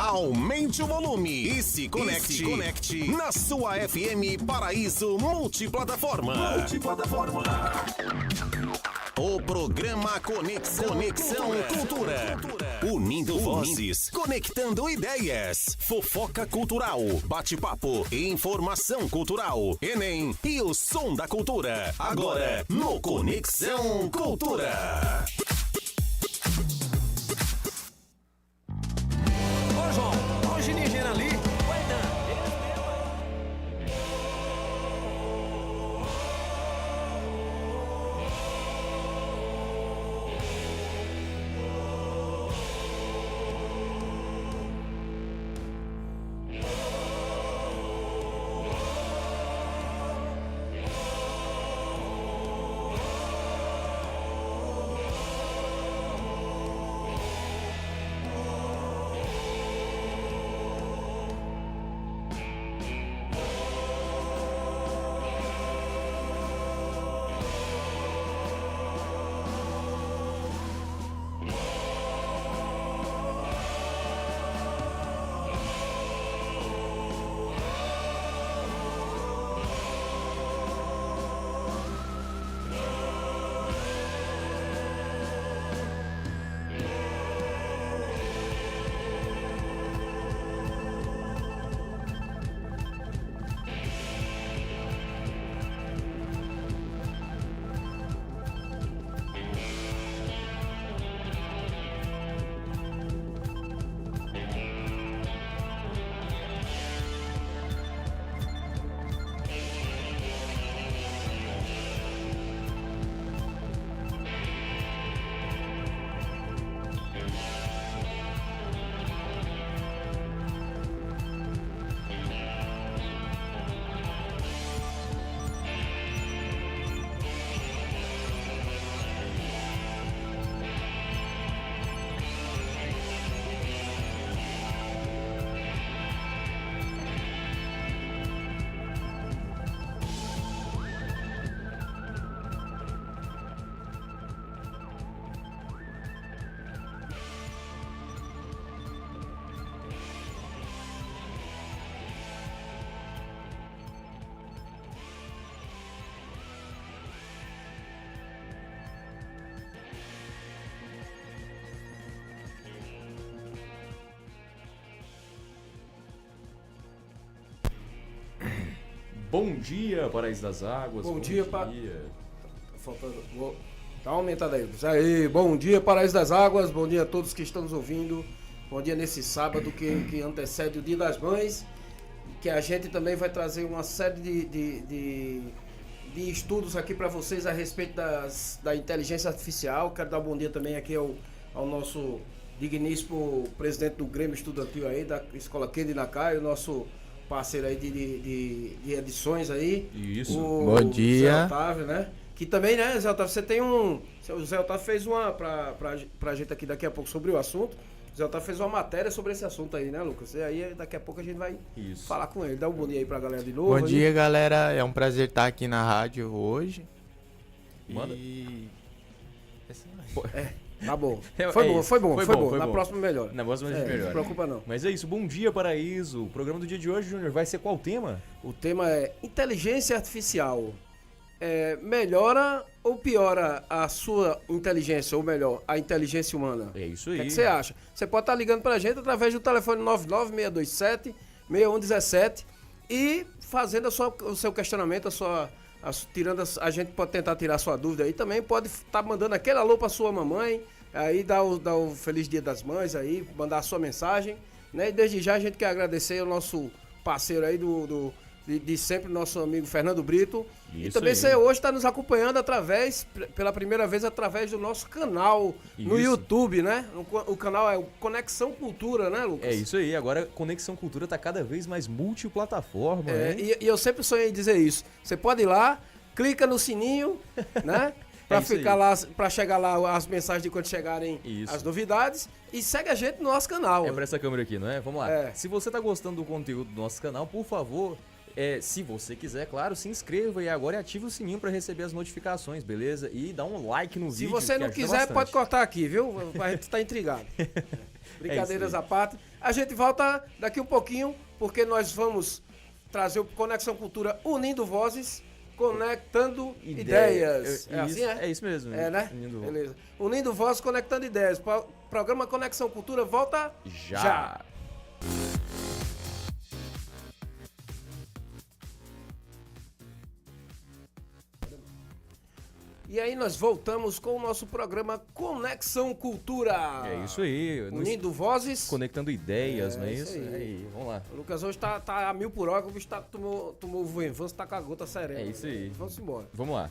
Aumente o volume e se conecte na sua FM Paraíso Multiplataforma. O programa Conexão Cultura. Unindo vozes, conectando ideias. Fofoca cultural, bate-papo, informação cultural, Enem e o som da cultura. Agora no Conexão Cultura. Ô João, olha o Ginigena ali. Bom dia, Paraíso das Águas. Bom dia. Faltando. Dá uma aumentada aí. Aí. Bom dia, Paraíso das Águas. Bom dia a todos que estão nos ouvindo. Bom dia nesse sábado que antecede o Dia das Mães. Que a gente também vai trazer uma série de estudos aqui para vocês a respeito da inteligência artificial. Quero dar um bom dia também aqui ao nosso digníssimo presidente do Grêmio Estudantil aí, da Escola Kennedy Nakai, o nosso parceiro aí de edições aí. Isso. Bom dia. Zé Otávio, né? Que também, né, Zé Otávio, você tem o Zé Otávio fez uma pra gente aqui daqui a pouco sobre o assunto. O Zé Otávio fez uma matéria sobre esse assunto aí, né, Lucas? E aí daqui a pouco a gente vai falar com ele. Dá um bom dia aí pra galera de novo. Bom dia, galera. É um prazer estar aqui na rádio hoje. Manda. Tá bom. Foi bom. Na próxima melhor. Na próxima a gente melhora. Não se preocupa não. Mas é isso. Bom dia, Paraíso. O programa do dia de hoje, Júnior, vai ser qual tema? O tema é inteligência artificial. Melhora ou piora a sua inteligência, ou melhor, a inteligência humana? É isso aí. O que você acha? Você pode estar ligando pra gente através do telefone 99627-6117 e fazendo o seu questionamento, a gente pode tentar tirar a sua dúvida aí. Também pode estar mandando aquele alô pra sua mamãe, aí dá o Feliz Dia das Mães aí, mandar a sua mensagem, né? E desde já a gente quer agradecer ao nosso parceiro aí de sempre, nosso amigo Fernando Brito. Isso e também aí. você hoje está nos acompanhando pela primeira vez através do nosso canal no Isso. YouTube, né? O canal é o Conexão Cultura, né, Lucas? É isso aí. Agora Conexão Cultura tá cada vez mais multiplataforma, né? E eu sempre sonhei em dizer isso. Você pode ir lá, clica no sininho, né? Pra isso ficar aí. lá, pra chegar lá as mensagens de quando chegarem Isso. as novidades. E segue a gente no nosso canal. É pra essa câmera aqui, não é? Vamos lá. É. Se você tá gostando do conteúdo do nosso canal, por favor, Se você quiser, claro, se inscreva aí agora e ative o sininho para receber as notificações, beleza? E dá um like no Se vídeo. você não que ajuda quiser, bastante. pode cortar aqui, viu? A gente tá intrigado. Brincadeiras aí. à parte. A gente volta daqui um pouquinho, porque nós vamos trazer o Conexão Cultura unindo vozes, conectando ideias. É assim, É isso mesmo. É, né? Unindo- Beleza. Unindo vozes, conectando ideias. Programa Conexão Cultura volta Já. E aí nós voltamos com o nosso programa Conexão Cultura. É isso aí. Unindo vozes. Conectando ideias, não é isso isso? aí. Vamos lá. O Lucas hoje tá a 1000 por hora, o bicho tomou o voenvanço, tá com a gota serena. É isso aí. Vamos embora. Vamos lá.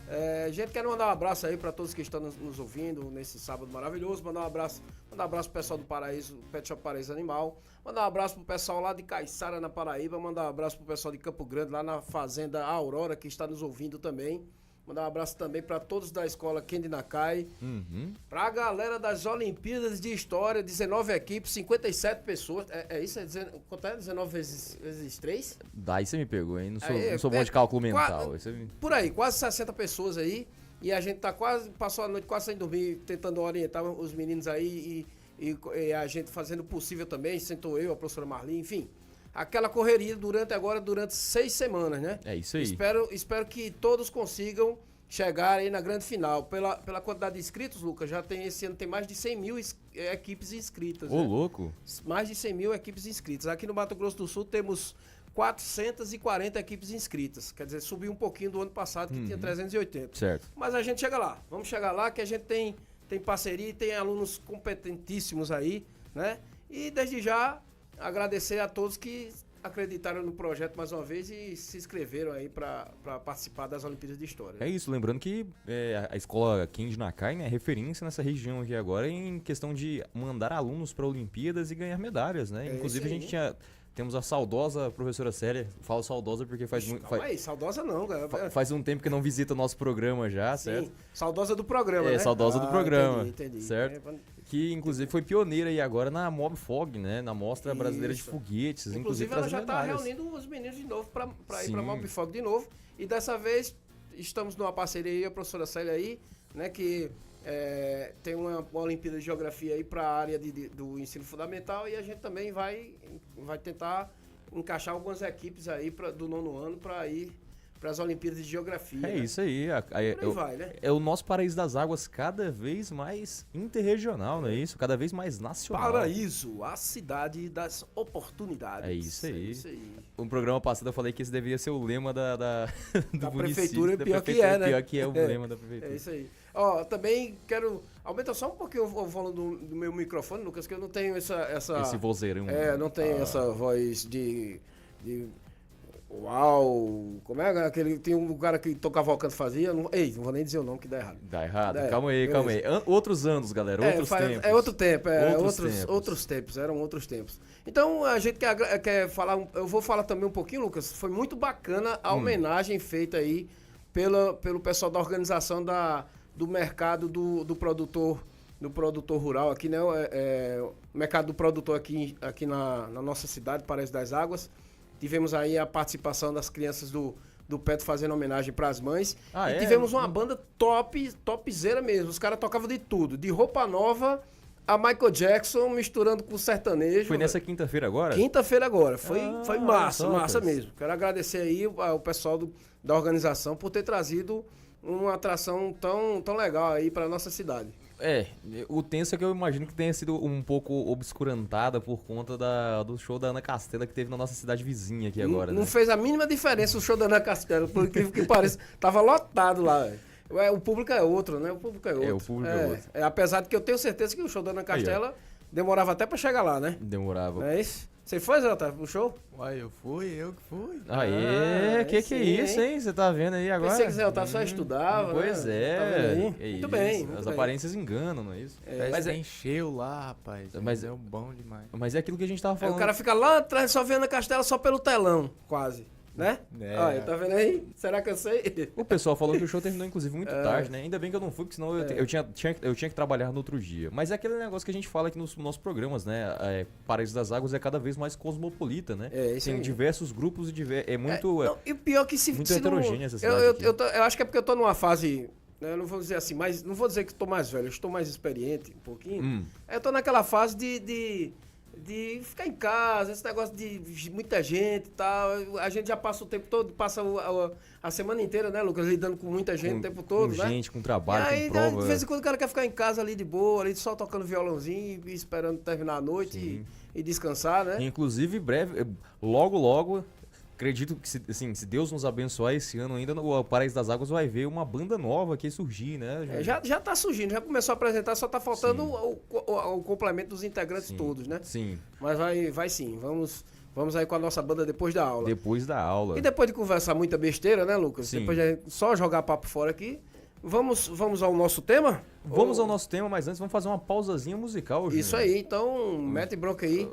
Gente, quero mandar um abraço aí pra todos que estão nos ouvindo nesse sábado maravilhoso. Mandar um abraço pro pessoal do Paraíso, Pet Shop Paraíso Animal. Mandar um abraço pro pessoal lá de Caiçara, na Paraíba. Mandar um abraço pro pessoal de Campo Grande, lá na Fazenda Aurora, que está nos ouvindo também. Mandar um abraço também para todos da escola Kendi Nakai. Pra galera das Olimpíadas de História, 19 equipes, 57 pessoas. É isso? Quanto é? 19 vezes 3? Daí você me pegou, hein? Não Aí, sou bom de cálculo mental. Isso aí- Por aí, quase 60 pessoas aí. E a gente passou a noite quase sem dormir, tentando orientar os meninos aí e a gente fazendo o possível também. Sentou eu, a professora Marli, enfim. Aquela correria durante 6 semanas, né? É isso aí. Espero que todos consigam chegar aí na grande final. Pela quantidade de inscritos, Lucas, esse ano tem mais de 100 mil equipes inscritas. Ô, né? louco. Mais de 100 mil equipes inscritas. Aqui no Mato Grosso do Sul temos 440 equipes inscritas. Quer dizer, subiu um pouquinho do ano passado, que tinha 380. Certo. Mas a gente chega lá. Vamos chegar lá, que a gente tem parceria e tem alunos competentíssimos aí, né? E desde já agradecer a todos que acreditaram no projeto mais uma vez e se inscreveram aí para participar das Olimpíadas de História. É isso, lembrando que a escola Kendi Nakai, né, é referência nessa região aqui agora em questão de mandar alunos para Olimpíadas e ganhar medalhas, né? Inclusive a gente temos a saudosa professora Célia, falo saudosa porque Calma aí, saudosa não, cara. faz um tempo que não visita o nosso programa já, certo? Sim, saudosa do programa, né? Saudosa do programa, Entendi. certo? Que inclusive foi pioneira aí agora na Mobfog, né? Na Mostra Brasileira de Isso. Foguetes, Inclusive ela já trazendo está medalhas. reunindo os meninos de novo para ir Sim. para Mobfog de novo. E dessa vez estamos numa parceria aí, a professora Célia aí, né? Que tem uma Olimpíada de Geografia aí para a área do ensino fundamental e a gente também vai tentar encaixar algumas equipes aí do 9º ano para ir para as Olimpíadas de Geografia. É né? isso aí. Por aí vai, né? É o nosso Paraíso das Águas cada vez mais interregional, não é isso? Cada vez mais nacional. Paraíso, a cidade das oportunidades. É isso aí. É isso aí. No programa passado eu falei que esse deveria ser o lema do Da município, prefeitura, da pior que prefeitura, é, né? Pior que é o lema da prefeitura. É isso aí. Ó, também quero... Aumenta só um pouquinho o volume do meu microfone, Lucas, que eu não tenho essa... Esse vozeirão. não tenho essa voz de... Uau! Como é aquele... Tem um cara que tocava o canto fazia... Não vou nem dizer o nome que dá errado. Dá errado? É, calma aí. beleza. Outros anos, galera. Outros tempos. É outro tempo, Outros outros tempos, eram outros tempos. Então a gente quer falar, eu vou falar também um pouquinho, Lucas, foi muito bacana a homenagem feita aí pelo pessoal da organização do mercado do produtor rural aqui, né? O mercado do produtor aqui na nossa cidade, Paraíso das Águas. Tivemos aí a participação das crianças do Petro fazendo homenagem para as mães. E tivemos uma banda topzera mesmo. Os caras tocavam de tudo, de roupa nova a Michael Jackson misturando com sertanejo. Foi nessa quinta-feira agora? Quinta-feira agora. Foi massa topas. mesmo. Quero agradecer aí ao pessoal da organização por ter trazido uma atração tão legal aí para nossa cidade. O tenso é que eu imagino que tenha sido um pouco obscurantada por conta do show da Ana Castela que teve na nossa cidade vizinha aqui agora, Não né? fez a mínima diferença o show da Ana Castela, por incrível que pareça. Tava lotado lá, velho. O público é outro, né? O público é outro. O público é outro. Apesar de que eu tenho certeza que o show da Ana Castela demorava até pra chegar lá, né? Demorava. Não é isso? Você foi, Zé Otávio, pro show? Uai, eu que fui. Aê, que é sim, isso, hein? Você tá vendo aí agora? Pensei que Zé Otávio só estudava, Pois né? Tá vendo aí? é Muito isso. bem. As muito bem. aparências enganam, não é isso? Mas encheu lá, rapaz. Mas- é bom demais. Mas é aquilo que a gente tava Aí falando. o cara fica lá atrás só vendo a Castela só pelo telão, quase. Né? Olha, tá vendo aí? Será que eu sei? O pessoal falou que o show terminou, inclusive, muito tarde, né? Ainda bem que eu não fui, porque senão eu tinha que trabalhar no outro dia. Mas é aquele negócio que a gente fala aqui nos nossos programas, né? Paraíso das Águas é cada vez mais cosmopolita, né? Isso Tem aí. diversos grupos e é muito... Não, e o pior é que muito se não- heterogênea essa cidade aqui. eu acho que é porque eu tô numa fase, né, eu não vou dizer assim, mas não vou dizer que estou mais velho, eu estou mais experiente um pouquinho. Eu tô naquela fase de ficar em casa, esse negócio de muita gente e tal. A gente já passa o tempo todo, passa a semana inteira, né, Lucas, lidando com muita gente o tempo todo, com né? gente, com trabalho, E aí, com prova. de vez em quando o cara quer ficar em casa ali de boa, ali só tocando violãozinho e esperando terminar a noite e descansar, né? Inclusive, breve, logo, acredito que se Deus nos abençoar esse ano ainda, o Paraíso das Águas vai ver uma banda nova que surgir, né? Já tá surgindo, já começou a apresentar, só tá faltando o complemento dos integrantes todos, né? Sim, Mas vai sim, vamos aí com a nossa banda depois da aula. depois da aula. E depois de conversar muita besteira, né, Lucas? Sim. Depois de só jogar papo fora aqui, vamos ao nosso tema? Vamos ao nosso tema, mas antes vamos fazer uma pausazinha musical, Júnior. Isso aí, então mete bronca aí.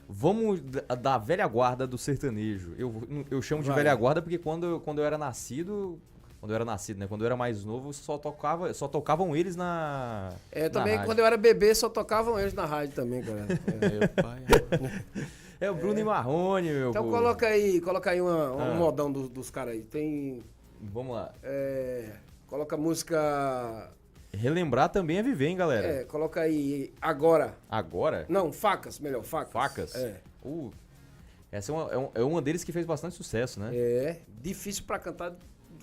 Vamos da velha guarda do sertanejo. Eu chamo de Vai. velha guarda porque quando eu era nascido, né? Quando eu era mais novo, só tocavam eles na Também rádio. quando eu era bebê só tocavam eles na rádio também, cara. Meu pai. É o Bruno e Marrone, meu Então povo. coloca aí um modão dos caras aí. Tem. Vamos lá. Coloca a música. Relembrar também é viver, hein, galera? Coloca aí Agora. Agora? Não, Facas, melhor, Facas. Facas? É. Essa é uma deles que fez bastante sucesso, né? Difícil pra cantar de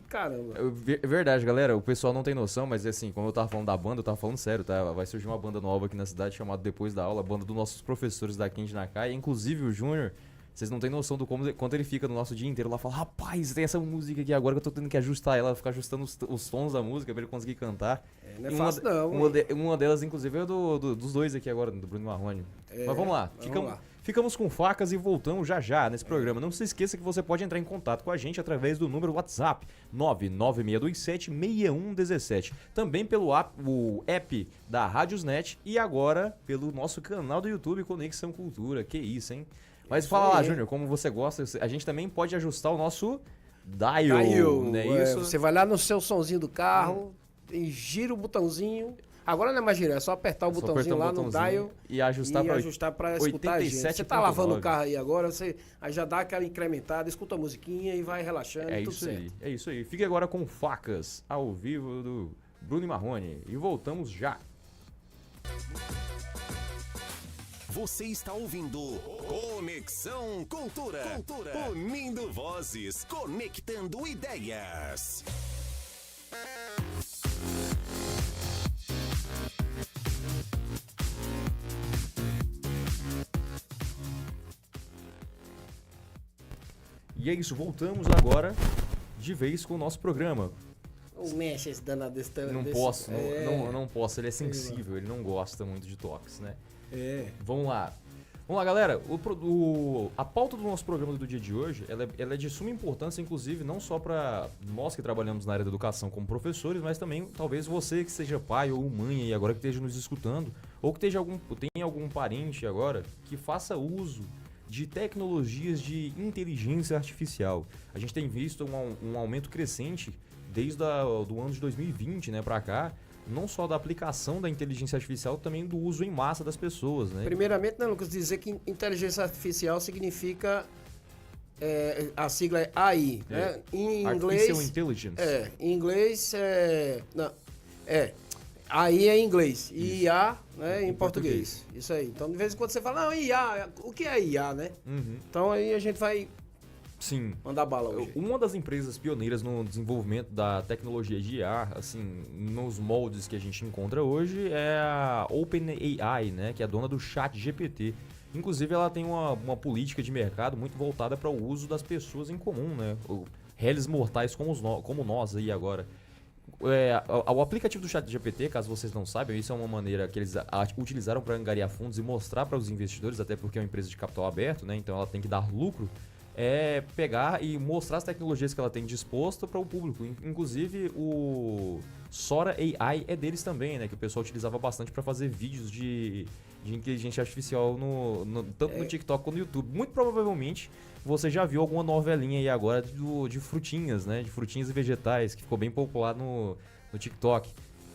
caramba. É verdade, galera. O pessoal não tem noção, mas assim, como eu tava falando da banda, eu tava falando sério, tá? Vai surgir uma banda nova aqui na cidade chamada Depois da Aula, a banda dos nossos professores da Kendi Nakai. Inclusive o Júnior, vocês não têm noção do quanto ele fica no nosso dia inteiro lá, fala, rapaz, tem essa música aqui agora que eu tô tendo que ajustar ela, ficar ajustando os tons da música pra ele conseguir cantar. Não é E fácil não. uma delas, inclusive, é dos dois aqui agora, do Bruno e Marrone. Mas vamos lá. lá. Ficamos com facas e voltamos já nesse programa. Não se esqueça que você pode entrar em contato com a gente através do número WhatsApp 996276117. Também pelo o app da Radiosnet e agora pelo nosso canal do YouTube Conexão Cultura. Que isso, hein? Mas fala lá, Júnior, como você gosta, a gente também pode ajustar o nosso dial, né? Isso. Você vai lá no seu sonzinho do carro e gira o botãozinho. Agora não é mais girar, é só apertar o botãozinho lá no dial e ajustar para escutar a gente. Você tá lavando o 87,9. carro aí agora, aí já dá aquela incrementada, escuta a musiquinha e vai relaxando. É tudo isso certo. aí, é isso aí. Fique agora com Facas, ao vivo do Bruno e Marrone. E voltamos já. Você está ouvindo Conexão Cultura. Unindo vozes, conectando ideias. E é isso, voltamos agora de vez com o nosso programa. O mexe esse danado desse Não posso, não posso, ele é sensível, ele não gosta muito de toques, né? Vamos lá, galera. A pauta do nosso programa do dia de hoje, ela é de suma importância, inclusive, não só para nós que trabalhamos na área da educação como professores, mas também talvez você que seja pai ou mãe aí agora que esteja nos escutando, ou que tenha algum parente agora que faça uso de tecnologias de inteligência artificial. A gente tem visto um aumento crescente desde do ano de 2020, né, para cá, não só da aplicação da inteligência artificial, também do uso em massa das pessoas, né? Primeiramente, né, Lucas, dizer que inteligência artificial significa a sigla é AI, né? Em inglês. Artificial Intelligence. Em inglês AI é em inglês e IA, né, em português. Isso aí. Então, de vez em quando você fala, não, IA, o que é IA, né? Uhum. Então aí a gente vai Sim. mandar bala hoje. Uma das empresas pioneiras no desenvolvimento da tecnologia de IA, assim, nos moldes que a gente encontra hoje, é a OpenAI, né, que é a dona do ChatGPT. Inclusive, ela tem uma política de mercado muito voltada para o uso das pessoas em comum, né? Réis mortais como nós aí agora. O aplicativo do ChatGPT, caso vocês não saibam, isso é uma maneira que eles utilizaram para angariar fundos e mostrar para os investidores, até porque é uma empresa de capital aberto, né? Então ela tem que dar lucro. é pegar e mostrar as tecnologias que ela tem disposta para o público. Inclusive, o Sora AI é deles também, né? Que o pessoal utilizava bastante para fazer vídeos de inteligência artificial tanto no TikTok quanto no YouTube. Muito provavelmente você já viu alguma novelinha aí agora de frutinhas, né? De frutinhas e vegetais, que ficou bem popular no TikTok.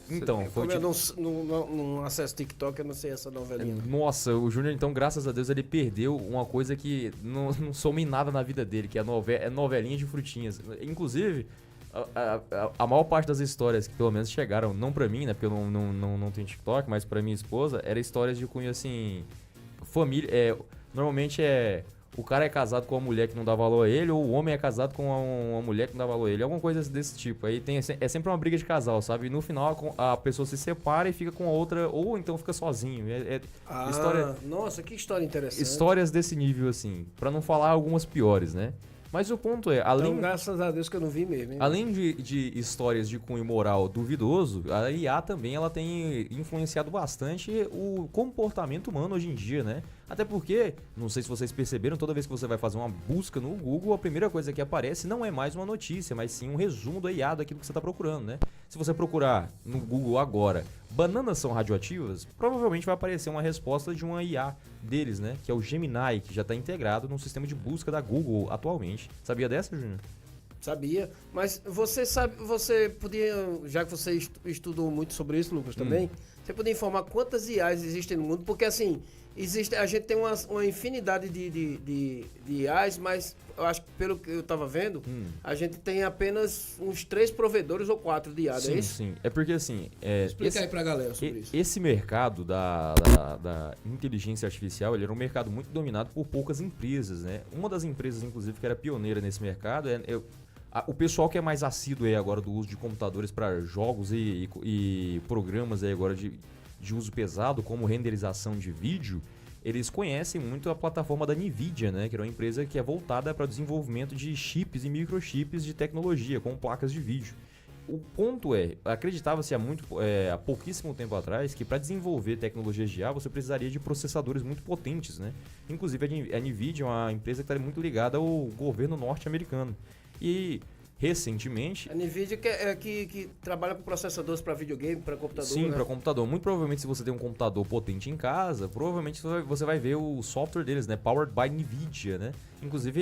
Então, foi como eu não acesso TikTok, eu não sei essa novelinha. Nossa, o Júnior, então, graças a Deus, ele perdeu uma coisa que não some em nada na vida dele, que é novelinha de frutinhas. Inclusive, a maior parte das histórias que pelo menos chegaram, não pra mim, né, porque eu não tenho TikTok, mas pra minha esposa, era histórias de cunho assim, família, normalmente o cara é casado com uma mulher que não dá valor a ele, ou o homem é casado com uma mulher que não dá valor a ele. Alguma coisa desse tipo. Aí é sempre uma briga de casal, sabe? E no final a pessoa se separa e fica com a outra, ou então fica sozinho. Nossa, que história interessante. Histórias desse nível, assim. Pra não falar algumas piores, né? Mas o ponto é, então, graças a Deus que eu não vi mesmo. Hein? Além de histórias de cunho moral duvidoso, a IA também ela tem influenciado bastante o comportamento humano hoje em dia, né? Até porque, não sei se vocês perceberam, toda vez que você vai fazer uma busca no Google, a primeira coisa que aparece não é mais uma notícia, mas sim um resumo da IA daquilo que você está procurando, né? Se você procurar no Google agora, bananas são radioativas, provavelmente vai aparecer uma resposta de uma IA deles, né? Que é o Gemini, que já está integrado no sistema de busca da Google atualmente. Sabia dessa, Júnior? Sabia, mas você podia, já que você estudou muito sobre isso, Lucas, também, você podia informar quantas IAs existem no mundo, porque assim, a gente tem uma infinidade de IAs, mas eu acho que pelo que eu estava vendo, a gente tem apenas uns 3 provedores ou 4 de IA, sim, é isso? Sim, é porque assim... Explica aí pra galera sobre isso. Esse mercado da inteligência artificial, ele era um mercado muito dominado por poucas empresas, né? Uma das empresas, inclusive, que era pioneira nesse mercado o pessoal que é mais assíduo aí agora do uso de computadores para jogos e programas aí agora de uso pesado, como renderização de vídeo, eles conhecem muito a plataforma da NVIDIA, né? Que é uma empresa que é voltada para o desenvolvimento de chips e microchips de tecnologia, com placas de vídeo. O ponto acreditava-se há pouquíssimo tempo atrás que para desenvolver tecnologias de IA você precisaria de processadores muito potentes, né? Inclusive a NVIDIA é uma empresa que está muito ligada ao governo norte-americano. E recentemente... A NVIDIA que trabalha com processadores para videogame, para computador, sim, né? para computador. Muito provavelmente se você tem um computador potente em casa, provavelmente você vai ver o software deles, né? Powered by NVIDIA, né? Inclusive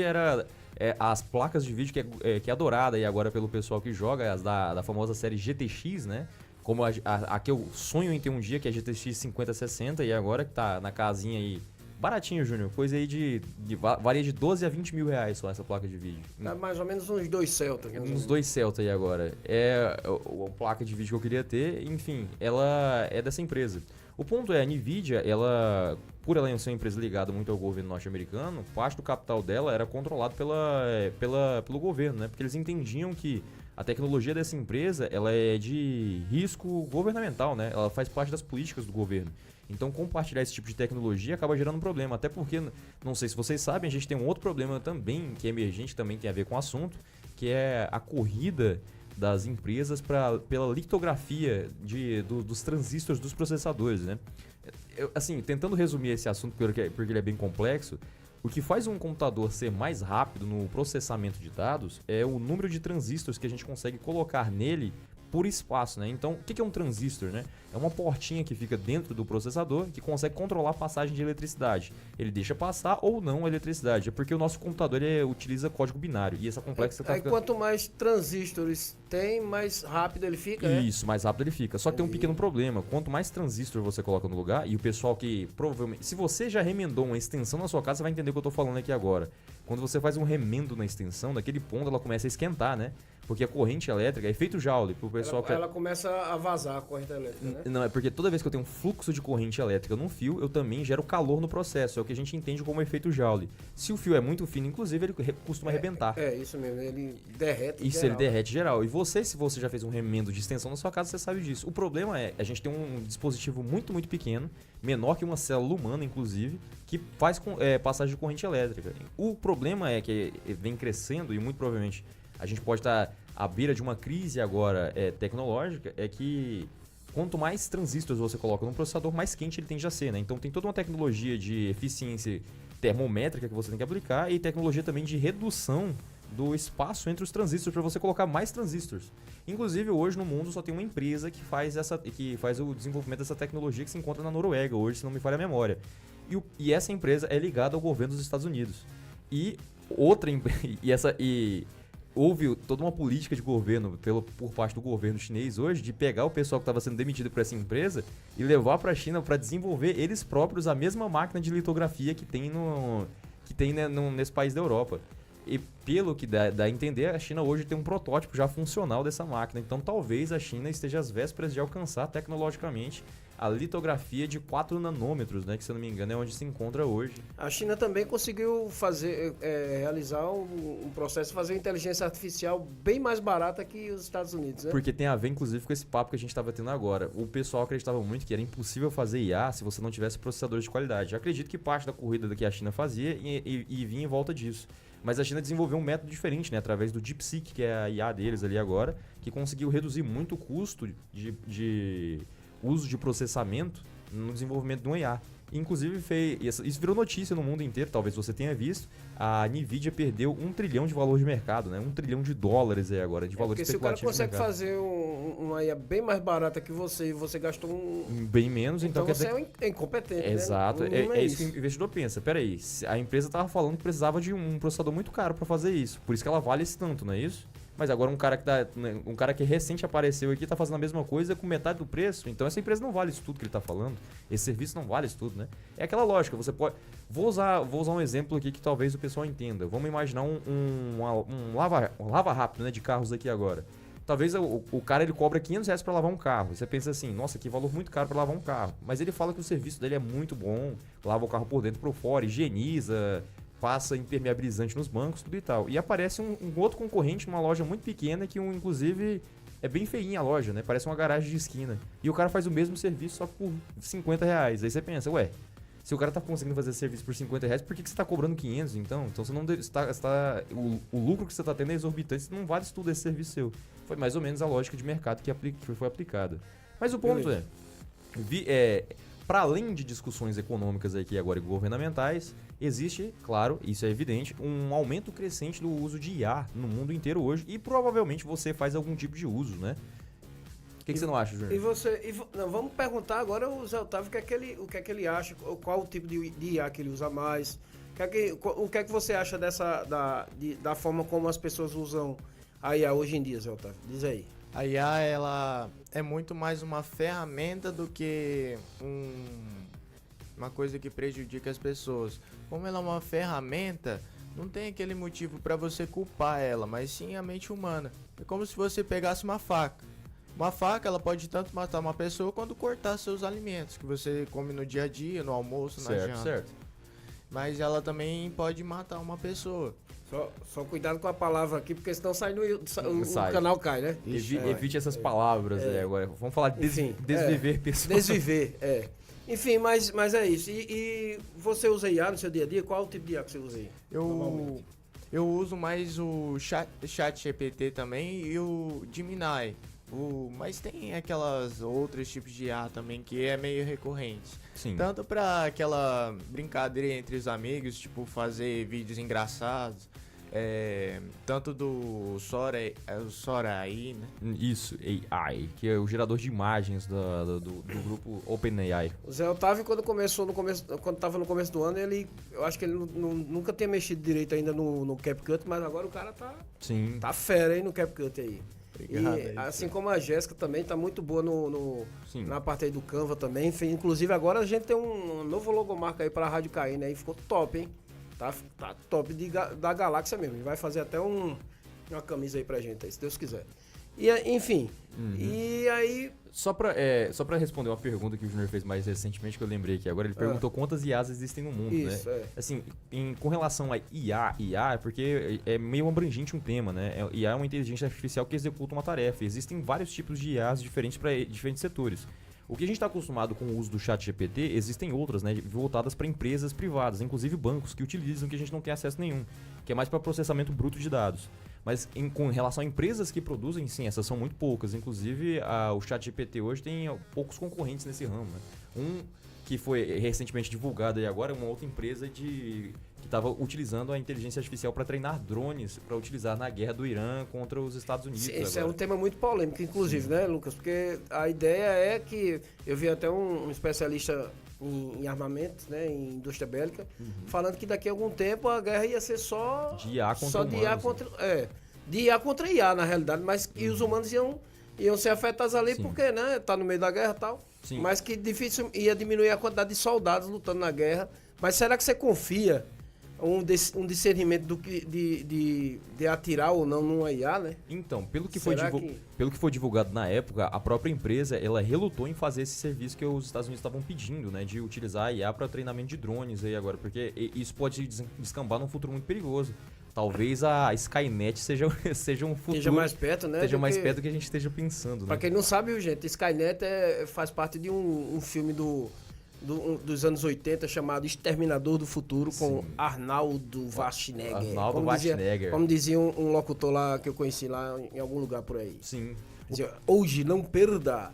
as placas de vídeo que é adorada aí agora pelo pessoal que joga, as da famosa série GTX, né? Como a que eu sonho em ter um dia, que é a GTX 5060, e agora que tá na casinha aí... Baratinho, Júnior. Coisa aí varia de 12 a 20 mil reais só essa placa de vídeo. Tá mais ou menos uns 2 Celta. Uns 2 Celta aí agora. É a placa de vídeo que eu queria ter. Enfim, ela é dessa empresa. O ponto é, a NVIDIA, por ela ser uma empresa ligada muito ao governo norte-americano, parte do capital dela era controlado pelo governo, né? Porque eles entendiam que a tecnologia dessa empresa, ela é de risco governamental, né? Ela faz parte das políticas do governo. Então, compartilhar esse tipo de tecnologia acaba gerando um problema. Até porque, não sei se vocês sabem, a gente tem um outro problema também, que é emergente, também tem a ver com o assunto, que é a corrida das empresas pela litografia dos transistores dos processadores, né? Assim, tentando resumir esse assunto, porque ele é bem complexo, o que faz um computador ser mais rápido no processamento de dados é o número de transistores que a gente consegue colocar nele por espaço, né? Então, o que é um transistor, né? É uma portinha que fica dentro do processador que consegue controlar a passagem de eletricidade. Ele deixa passar ou não a eletricidade. É porque o nosso computador utiliza código binário e essa complexa Aí quanto mais transistores tem, mais rápido ele fica, Isso, mais rápido ele fica. Só que tem um pequeno problema. Quanto mais transistor você coloca no lugar, e o pessoal que provavelmente... Se você já remendou uma extensão na sua casa, você vai entender o que eu tô falando aqui agora. Quando você faz um remendo na extensão, naquele ponto ela começa a esquentar, né? Porque a corrente elétrica é efeito Joule pro pessoal ela começa a vazar a corrente elétrica, né? Não, é porque toda vez que eu tenho um fluxo de corrente elétrica num fio, eu também gero calor no processo. É o que a gente entende como efeito Joule. Se o fio é muito fino, inclusive, ele costuma arrebentar. Isso mesmo, ele derrete Isso, geral. Ele derrete geral. E se você já fez um remendo de extensão na sua casa, você sabe disso. O problema é, a gente tem um dispositivo muito, muito pequeno, menor que uma célula humana, inclusive, que faz passagem de corrente elétrica. O problema é que vem crescendo e muito provavelmente a gente pode estar à beira de uma crise agora tecnológica, é que quanto mais transistores você coloca num processador, mais quente ele tende a ser, né? Então tem toda uma tecnologia de eficiência termométrica que você tem que aplicar e tecnologia também de redução do espaço entre os transistores para você colocar mais transistores. Inclusive, hoje no mundo só tem uma empresa que faz o desenvolvimento dessa tecnologia que se encontra na Noruega hoje, se não me falha a memória. E essa empresa é ligada ao governo dos Estados Unidos. Houve toda uma política de governo por parte do governo chinês hoje de pegar o pessoal que estava sendo demitido por essa empresa e levar para a China para desenvolver eles próprios a mesma máquina de litografia que tem nesse país da Europa. E pelo que dá a entender, a China hoje tem um protótipo já funcional dessa máquina. Então talvez a China esteja às vésperas de alcançar tecnologicamente a litografia de 4 nanômetros, né, que se eu não me engano é onde se encontra hoje. A China também conseguiu realizar um processo de fazer inteligência artificial bem mais barata que os Estados Unidos, né? Porque tem a ver, inclusive, com esse papo que a gente estava tendo agora. O pessoal acreditava muito que era impossível fazer IA se você não tivesse processadores de qualidade. Eu acredito que parte da corrida que a China fazia e vinha em volta disso. Mas a China desenvolveu um método diferente, né, através do DeepSeek, que é a IA deles ali agora, que conseguiu reduzir muito o custo de uso de processamento no desenvolvimento de um IA. Inclusive, isso virou notícia no mundo inteiro, talvez você tenha visto. A Nvidia perdeu $1 trilhão de valor de mercado, né? $1 trilhão aí agora, de valor especulativo. Porque se o cara consegue fazer uma IA bem mais barata que você e você gastou bem menos, então quer você dizer... é incompetente, né? Exato, é isso que o investidor pensa. Peraí, a empresa estava falando que precisava de um processador muito caro para fazer isso, por isso que ela vale esse tanto, não é isso? Mas agora um cara que recente apareceu aqui está fazendo a mesma coisa com metade do preço. Então essa empresa não vale isso tudo que ele está falando. Esse serviço não vale isso tudo, né? É aquela lógica. Você pode... Vou usar um exemplo aqui que talvez o pessoal entenda. Vamos imaginar um lava rápido, né, de carros aqui agora. Talvez o cara ele cobra R$500 para lavar um carro. Você pensa assim, nossa, que valor muito caro para lavar um carro. Mas ele fala que o serviço dele é muito bom. Lava o carro por dentro e por fora, higieniza, passa impermeabilizante nos bancos, tudo e tal. E aparece um outro concorrente numa loja muito pequena que, inclusive, é bem feinha a loja, né? Parece uma garagem de esquina. E o cara faz o mesmo serviço só por R$50. Aí você pensa, ué, se o cara tá conseguindo fazer esse serviço por R$50, por que você tá cobrando 500 então? Então você não o lucro que você tá tendo é exorbitante, você não vale isso tudo esse serviço seu. Foi mais ou menos a lógica de mercado que foi aplicada. Mas o ponto para além de discussões econômicas aqui agora e governamentais, existe, claro, isso é evidente, um aumento crescente do uso de IA no mundo inteiro hoje e provavelmente você faz algum tipo de uso, né? O que você não acha, Júnior? Vamos perguntar agora ao Zé Otávio o que é que ele acha, qual o tipo de IA que ele usa mais, o que é que você acha da forma como as pessoas usam a IA hoje em dia, Zé Otávio? Diz aí. A IA, ela é muito mais uma ferramenta do que uma coisa que prejudica as pessoas. Como ela é uma ferramenta, não tem aquele motivo para você culpar ela, mas sim a mente humana. É como se você pegasse uma faca. Uma faca, ela pode tanto matar uma pessoa quanto cortar seus alimentos, que você come no dia a dia, no almoço, na janta. Certo. Mas ela também pode matar uma pessoa. Só cuidado com a palavra aqui, porque senão o canal cai, né? Evite essas palavras agora. Vamos falar de desviver pessoas. Desviver, Enfim, mas é isso. E você usa IA no seu dia a dia? Qual o tipo de IA que você usa aí? Eu uso mais o ChatGPT também e o Gemini. Mas tem aquelas outros tipos de IA também que é meio recorrente. Sim. Tanto para aquela brincadeira entre os amigos, tipo fazer vídeos engraçados. Tanto do Sora AI, né? Isso, AI, que é o gerador de imagens do grupo OpenAI. O Zé Otávio, quando estava no começo do ano, eu acho que ele nunca tinha mexido direito ainda no CapCut, mas agora o cara tá fera aí no CapCut aí. Obrigado, e assim como a Jéssica também tá muito boa na parte aí do Canva também. Inclusive agora a gente tem um novo logomarca aí para a Rádio Caína aí, ficou top, hein? Tá top da galáxia mesmo. E vai fazer até uma camisa aí pra gente aí, se Deus quiser. E enfim, e aí... Só pra responder uma pergunta que o Júnior fez mais recentemente, que eu lembrei aqui agora, ele perguntou quantas IAs existem no mundo, isso, né? Assim, com relação a IA é porque é meio abrangente um tema, né? IA é uma inteligência artificial que executa uma tarefa. Existem vários tipos de IAs diferentes para diferentes setores. O que a gente está acostumado com o uso do ChatGPT, existem outras, né, voltadas para empresas privadas, inclusive bancos que utilizam, que a gente não tem acesso nenhum, que é mais para processamento bruto de dados. Mas com relação a empresas que produzem, sim, essas são muito poucas. Inclusive, o ChatGPT hoje tem poucos concorrentes nesse ramo, né? que foi recentemente divulgado aí agora, uma outra empresa que estava utilizando a inteligência artificial para treinar drones para utilizar na guerra do Irã contra os Estados Unidos. Sim, esse agora. é um tema muito polêmico, inclusive, né, Lucas? Porque a ideia é que eu vi até um especialista em armamentos, né, em indústria bélica, falando que daqui a algum tempo a guerra ia ser só De IA contra só de IA humanos, contra de IA contra IA, na realidade, mas que os humanos iam ser afetados ali Sim. porque, né, tá no meio da guerra e tal. Sim. Mas que difícil ia diminuir a quantidade de soldados lutando na guerra. Mas será que você confia um discernimento de atirar ou não numa IA, né? Então, pelo que Será foi divulgado na época, a própria empresa ela relutou em fazer esse serviço que os Estados Unidos estavam pedindo, né, de utilizar a IA para treinamento de drones aí agora, porque isso pode descambar num futuro muito perigoso. Talvez a Skynet seja um futuro Esteja mais perto, né? esteja mais perto do que a gente esteja pensando, Pra né? quem não sabe, viu, gente, Skynet faz parte de um filme dos anos 80 chamado Exterminador do Futuro, com Arnaldo Schwarzenegger. Arnaldo Schwarzenegger. Como dizia um locutor lá que eu conheci lá em algum lugar por aí. Sim. Dizia, hoje não perda.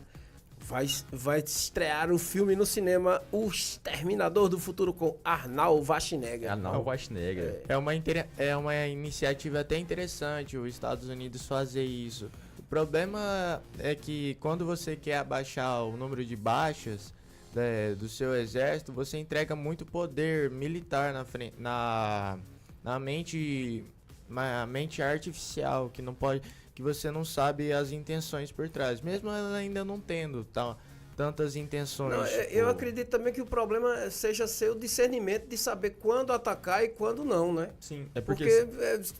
Vai estrear o filme no cinema O Exterminador do Futuro com Arnaldo Schwarzenegger. Arnaldo Schwarzenegger. É uma iniciativa até interessante os Estados Unidos fazer isso. O problema é que quando você quer abaixar o número de baixas do seu exército, você entrega muito poder militar na mente artificial, que não pode, que você não sabe as intenções por trás, mesmo ela ainda não tendo tantas intenções. Não, eu acredito também que o problema seja ser o discernimento de saber quando atacar e quando não, né? Sim, é Porque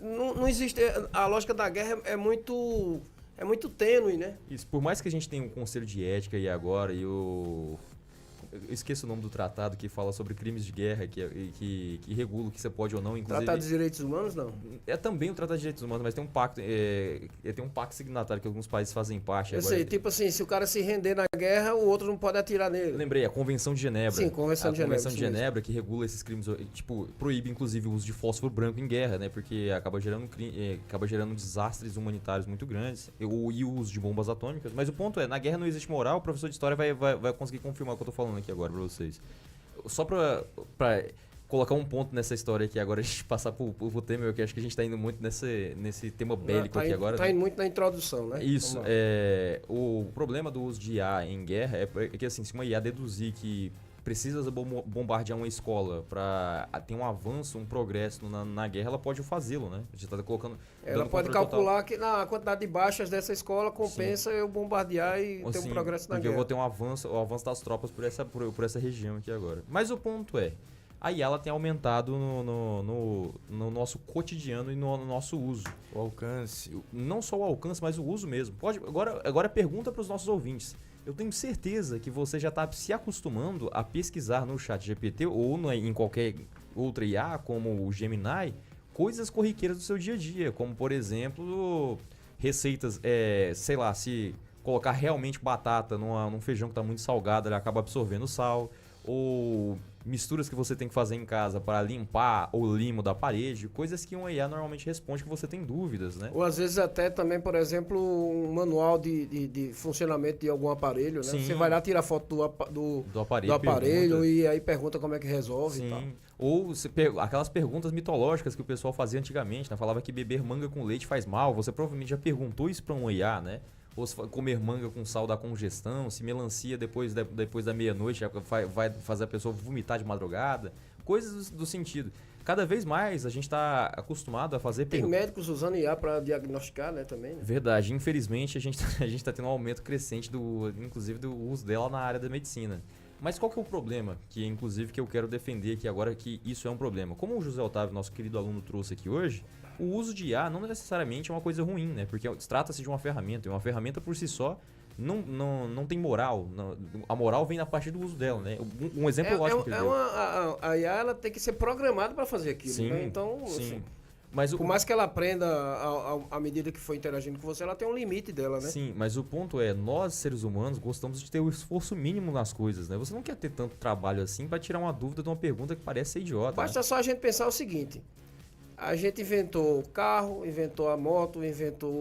não existe. A lógica da guerra é muito tênue, né? Isso, por mais que a gente tenha um conselho de ética aí agora e eu esqueço o nome do tratado que fala sobre crimes de guerra, que regula o que você pode ou não, inclusive. Tratado de Direitos Humanos, não. É também o Tratado de Direitos Humanos, mas tem um pacto, tem um pacto signatário que alguns países fazem parte. Eu sei, tipo assim, se o cara se render na guerra, o outro não pode atirar nele. Lembrei, a Convenção de Genebra. Sim, Convenção de Genebra. A Convenção de Genebra que regula esses crimes, tipo, proíbe inclusive o uso de fósforo branco em guerra, né? Porque acaba gerando desastres humanitários muito grandes, e o uso de bombas atômicas. Mas o ponto é, na guerra não existe moral, o professor de história vai conseguir confirmar o que eu tô falando aqui agora pra vocês. Só pra colocar um ponto nessa história aqui agora, a gente passar pro tema, que acho que a gente tá indo muito nesse tema bélico aqui agora. Tá indo muito na introdução, né? Isso, o problema do uso de IA em guerra é que assim, se uma IA deduzir que precisa bombardear uma escola para ter um avanço, um progresso na guerra, ela pode fazê-lo, né? A gente tá colocando... Ela pode calcular que na quantidade de baixas dessa escola compensa eu bombardear e ter um progresso na porque guerra. eu vou ter o avanço das tropas por essa região aqui agora. Mas o ponto é, a IA ela tem aumentado no nosso cotidiano e no nosso uso. O alcance. Não só o alcance, mas o uso mesmo. Agora pergunta para os nossos ouvintes. Eu tenho certeza que você já está se acostumando a pesquisar no ChatGPT ou em qualquer outra IA, como o Gemini, coisas corriqueiras do seu dia a dia, como, por exemplo, receitas, sei lá, se colocar realmente batata num feijão que está muito salgado, ele acaba absorvendo sal, ou misturas que você tem que fazer em casa para limpar o limo da parede, coisas que uma IA normalmente responde que você tem dúvidas, né? Ou às vezes até também, por exemplo, um manual de funcionamento de algum aparelho, né? Sim. Você vai lá tirar foto do aparelho e aí pergunta como é que resolve e tal. Sim. Ou aquelas perguntas mitológicas que o pessoal fazia antigamente, né? Falava que beber manga com leite faz mal. Você provavelmente já perguntou isso para um IA, né? Ou se comer manga com sal dá congestão, se melancia depois da meia-noite vai fazer a pessoa vomitar de madrugada. Coisas do sentido. Cada vez mais a gente está acostumado a fazer Tem médicos usando IA para diagnosticar, né, também, né? Verdade. Infelizmente, a gente tá tendo um aumento crescente, inclusive, do uso dela na área da medicina. Mas qual que é o problema? Que, inclusive, que eu quero defender aqui agora, que isso é um problema. Como o José Otávio, nosso querido aluno, trouxe aqui hoje, o uso de IA não necessariamente é uma coisa ruim, né? Porque trata-se de uma ferramenta, e uma ferramenta por si só não tem moral. A moral vem na partir do uso dela, né? Um exemplo ótimo que ele deu. A IA ela tem que ser programada para fazer aquilo, Sim, né? Então, sim. assim, Mas por mais que ela aprenda à medida que for interagindo com você, ela tem um limite dela, né? Sim, mas o ponto é, nós seres humanos gostamos de ter o esforço mínimo nas coisas, né? Você não quer ter tanto trabalho assim para tirar uma dúvida de uma pergunta que parece ser idiota. Basta só a gente pensar o seguinte: a gente inventou o carro, inventou a moto, inventou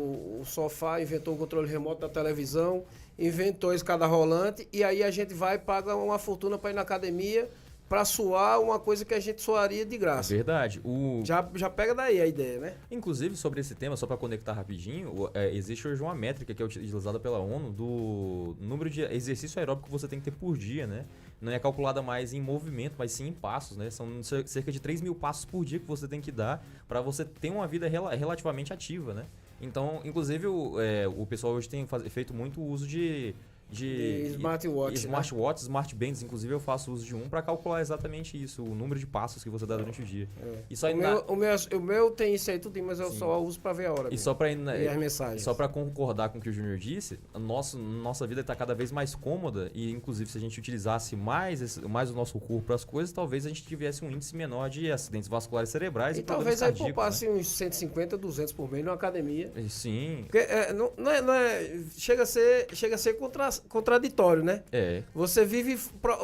o sofá, inventou o controle remoto da televisão, inventou a escada rolante e aí a gente vai e paga uma fortuna para ir na academia para suar uma coisa que a gente suaria de É graça. verdade. Já pega daí a ideia, né? Inclusive, sobre esse tema, só para conectar rapidinho, existe hoje uma métrica que é utilizada pela ONU do número de exercício aeróbico que você tem que ter por dia, né? Não é calculada mais em movimento, mas sim em passos, né? São cerca de 3 mil passos por dia que você tem que dar para você ter uma vida relativamente ativa, né? Então, inclusive, o pessoal hoje tem feito muito uso de smartwatches, smartbands. Inclusive, eu faço uso de um para calcular exatamente isso, o número de passos que você dá durante o dia. E só O meu tem isso aí tudo, mas eu só uso para ver a hora. E mesmo. só para E as mensagens. Só para concordar com o que o Júnior disse, nossa vida está cada vez mais cômoda e, inclusive, se a gente utilizasse mais o nosso corpo para as coisas, talvez a gente tivesse um índice menor de acidentes vasculares cerebrais e talvez aí cardíacos, poupasse uns 150, 200 por mês numa academia. Sim. Porque, chega a ser contraditório, né? Você vive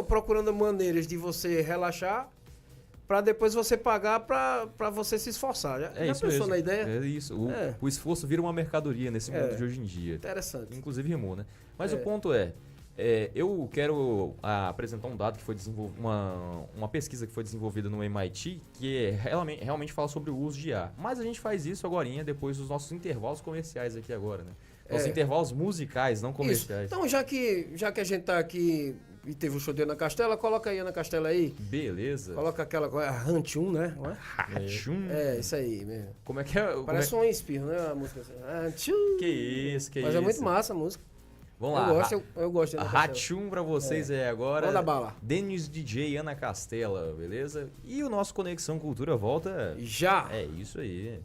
procurando maneiras de você relaxar para depois você pagar para você se esforçar. Já isso pensou mesmo. na ideia? É isso. O esforço vira uma mercadoria nesse mundo de hoje em dia. Interessante. Inclusive rimou, né? Mas o ponto eu quero apresentar um dado que foi desenvolvido, uma pesquisa que foi desenvolvida no MIT, que realmente fala sobre o uso de IA. Mas a gente faz isso agorinha, depois dos nossos intervalos comerciais aqui agora, né? Nossos intervalos musicais, não comerciais. Isso. Então, já que a gente tá aqui e teve o show de Ana Castela, coloca aí Ana Castela aí. Beleza. Coloca aquela Ranchum, né? Ranchum? Isso aí mesmo. Como é que é? Parece um espirro, né? A música assim. Ranchum. Que isso. Mas é muito massa a música. Vamos lá. Eu gosto de Ana Castela. Ranchum pra vocês agora. Manda bala. Denis DJ, Ana Castela, beleza? E o nosso Conexão Cultura volta... Já! É isso aí.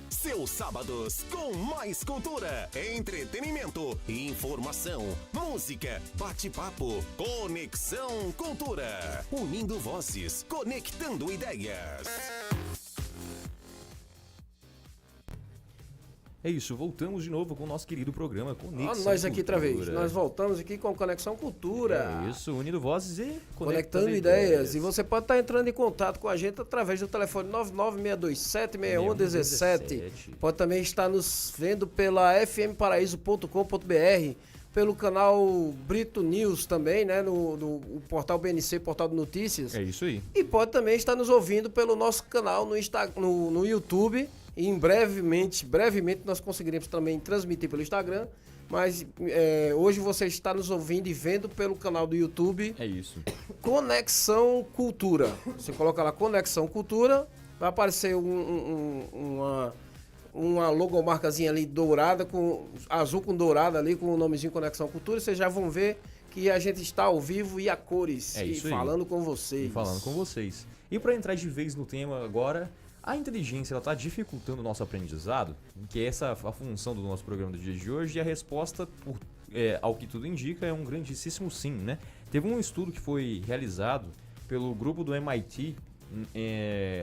Seus sábados com mais cultura, entretenimento, informação, música, bate-papo, Conexão Cultura. Unindo vozes, conectando ideias. É isso, voltamos de novo com o nosso querido programa Conexão Nós aqui outra Cultura. vez. Nós voltamos aqui com Conexão Cultura. É isso, unindo vozes e Conectando ideias. E você pode estar entrando em contato com a gente através do telefone 996276117. Pode também estar nos vendo pela fmparaíso.com.br, pelo canal Brito News também, né? No portal BNC, portal de notícias. É isso aí. E pode também estar nos ouvindo pelo nosso canal no YouTube. E brevemente nós conseguiremos também transmitir pelo Instagram. Mas hoje você está nos ouvindo e vendo pelo canal do YouTube. É isso. Conexão Cultura. Você coloca lá Conexão Cultura, vai aparecer uma logomarcazinha ali dourada, azul com dourada ali, com o nomezinho Conexão Cultura. Vocês já vão ver que a gente está ao vivo e a cores. Falando com vocês. E para entrar de vez no tema agora... A inteligência está dificultando o nosso aprendizado, que é essa a função do nosso programa do dia de hoje, e a resposta, ao que tudo indica, é um grandíssimo sim, né? Teve um estudo que foi realizado pelo grupo do MIT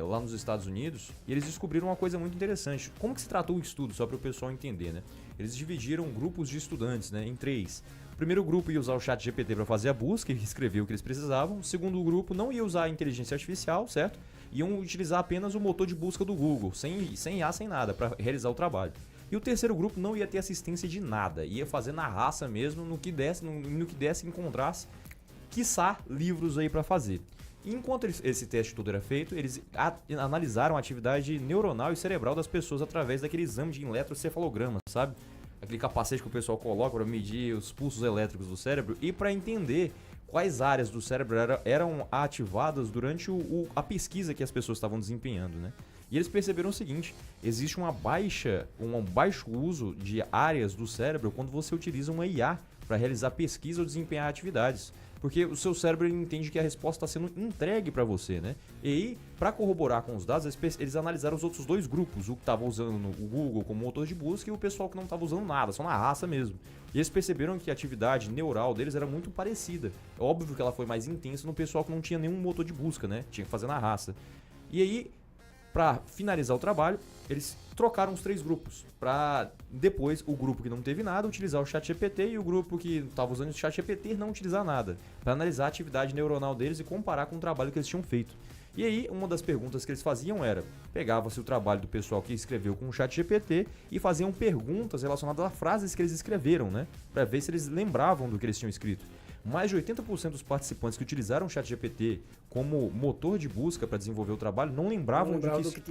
lá nos Estados Unidos, e eles descobriram uma coisa muito interessante. Como que se tratou o estudo, só para o pessoal entender, né? Eles dividiram grupos de estudantes, né, em 3. O primeiro grupo ia usar o chat GPT para fazer a busca e escrever o que eles precisavam. O segundo grupo não ia usar a inteligência artificial, certo? Iam utilizar apenas o motor de busca do Google, sem IA, sem nada, para realizar o trabalho. E o terceiro grupo não ia ter assistência de nada, ia fazer na raça mesmo, no que desse, encontrasse, quiçá, livros aí para fazer. E enquanto esse teste todo era feito, eles analisaram a atividade neuronal e cerebral das pessoas através daquele exame de eletrocefalograma, sabe? Aquele capacete que o pessoal coloca para medir os pulsos elétricos do cérebro e para entender quais áreas do cérebro eram ativadas durante a pesquisa que as pessoas estavam desempenhando, né? E eles perceberam o seguinte: existe um baixo uso de áreas do cérebro quando você utiliza uma IA para realizar pesquisa ou desempenhar atividades. Porque o seu cérebro ele entende que a resposta está sendo entregue para você, né? E aí, para corroborar com os dados, eles analisaram os outros dois grupos, o que estava usando o Google como motor de busca e o pessoal que não estava usando nada, só na raça mesmo. E eles perceberam que a atividade neural deles era muito parecida. É óbvio que ela foi mais intensa no pessoal que não tinha nenhum motor de busca, né? Tinha que fazer na raça. E aí, para finalizar o trabalho, eles trocaram os 3 grupos, para depois o grupo que não teve nada utilizar o ChatGPT e o grupo que estava usando o ChatGPT não utilizar nada, para analisar a atividade neuronal deles e comparar com o trabalho que eles tinham feito. E aí, uma das perguntas que eles faziam era, pegava-se o trabalho do pessoal que escreveu com o ChatGPT e faziam perguntas relacionadas a frases que eles escreveram, né, para ver se eles lembravam do que eles tinham escrito. Mais de 80% dos participantes que utilizaram o ChatGPT como motor de busca para desenvolver o trabalho não lembravam do que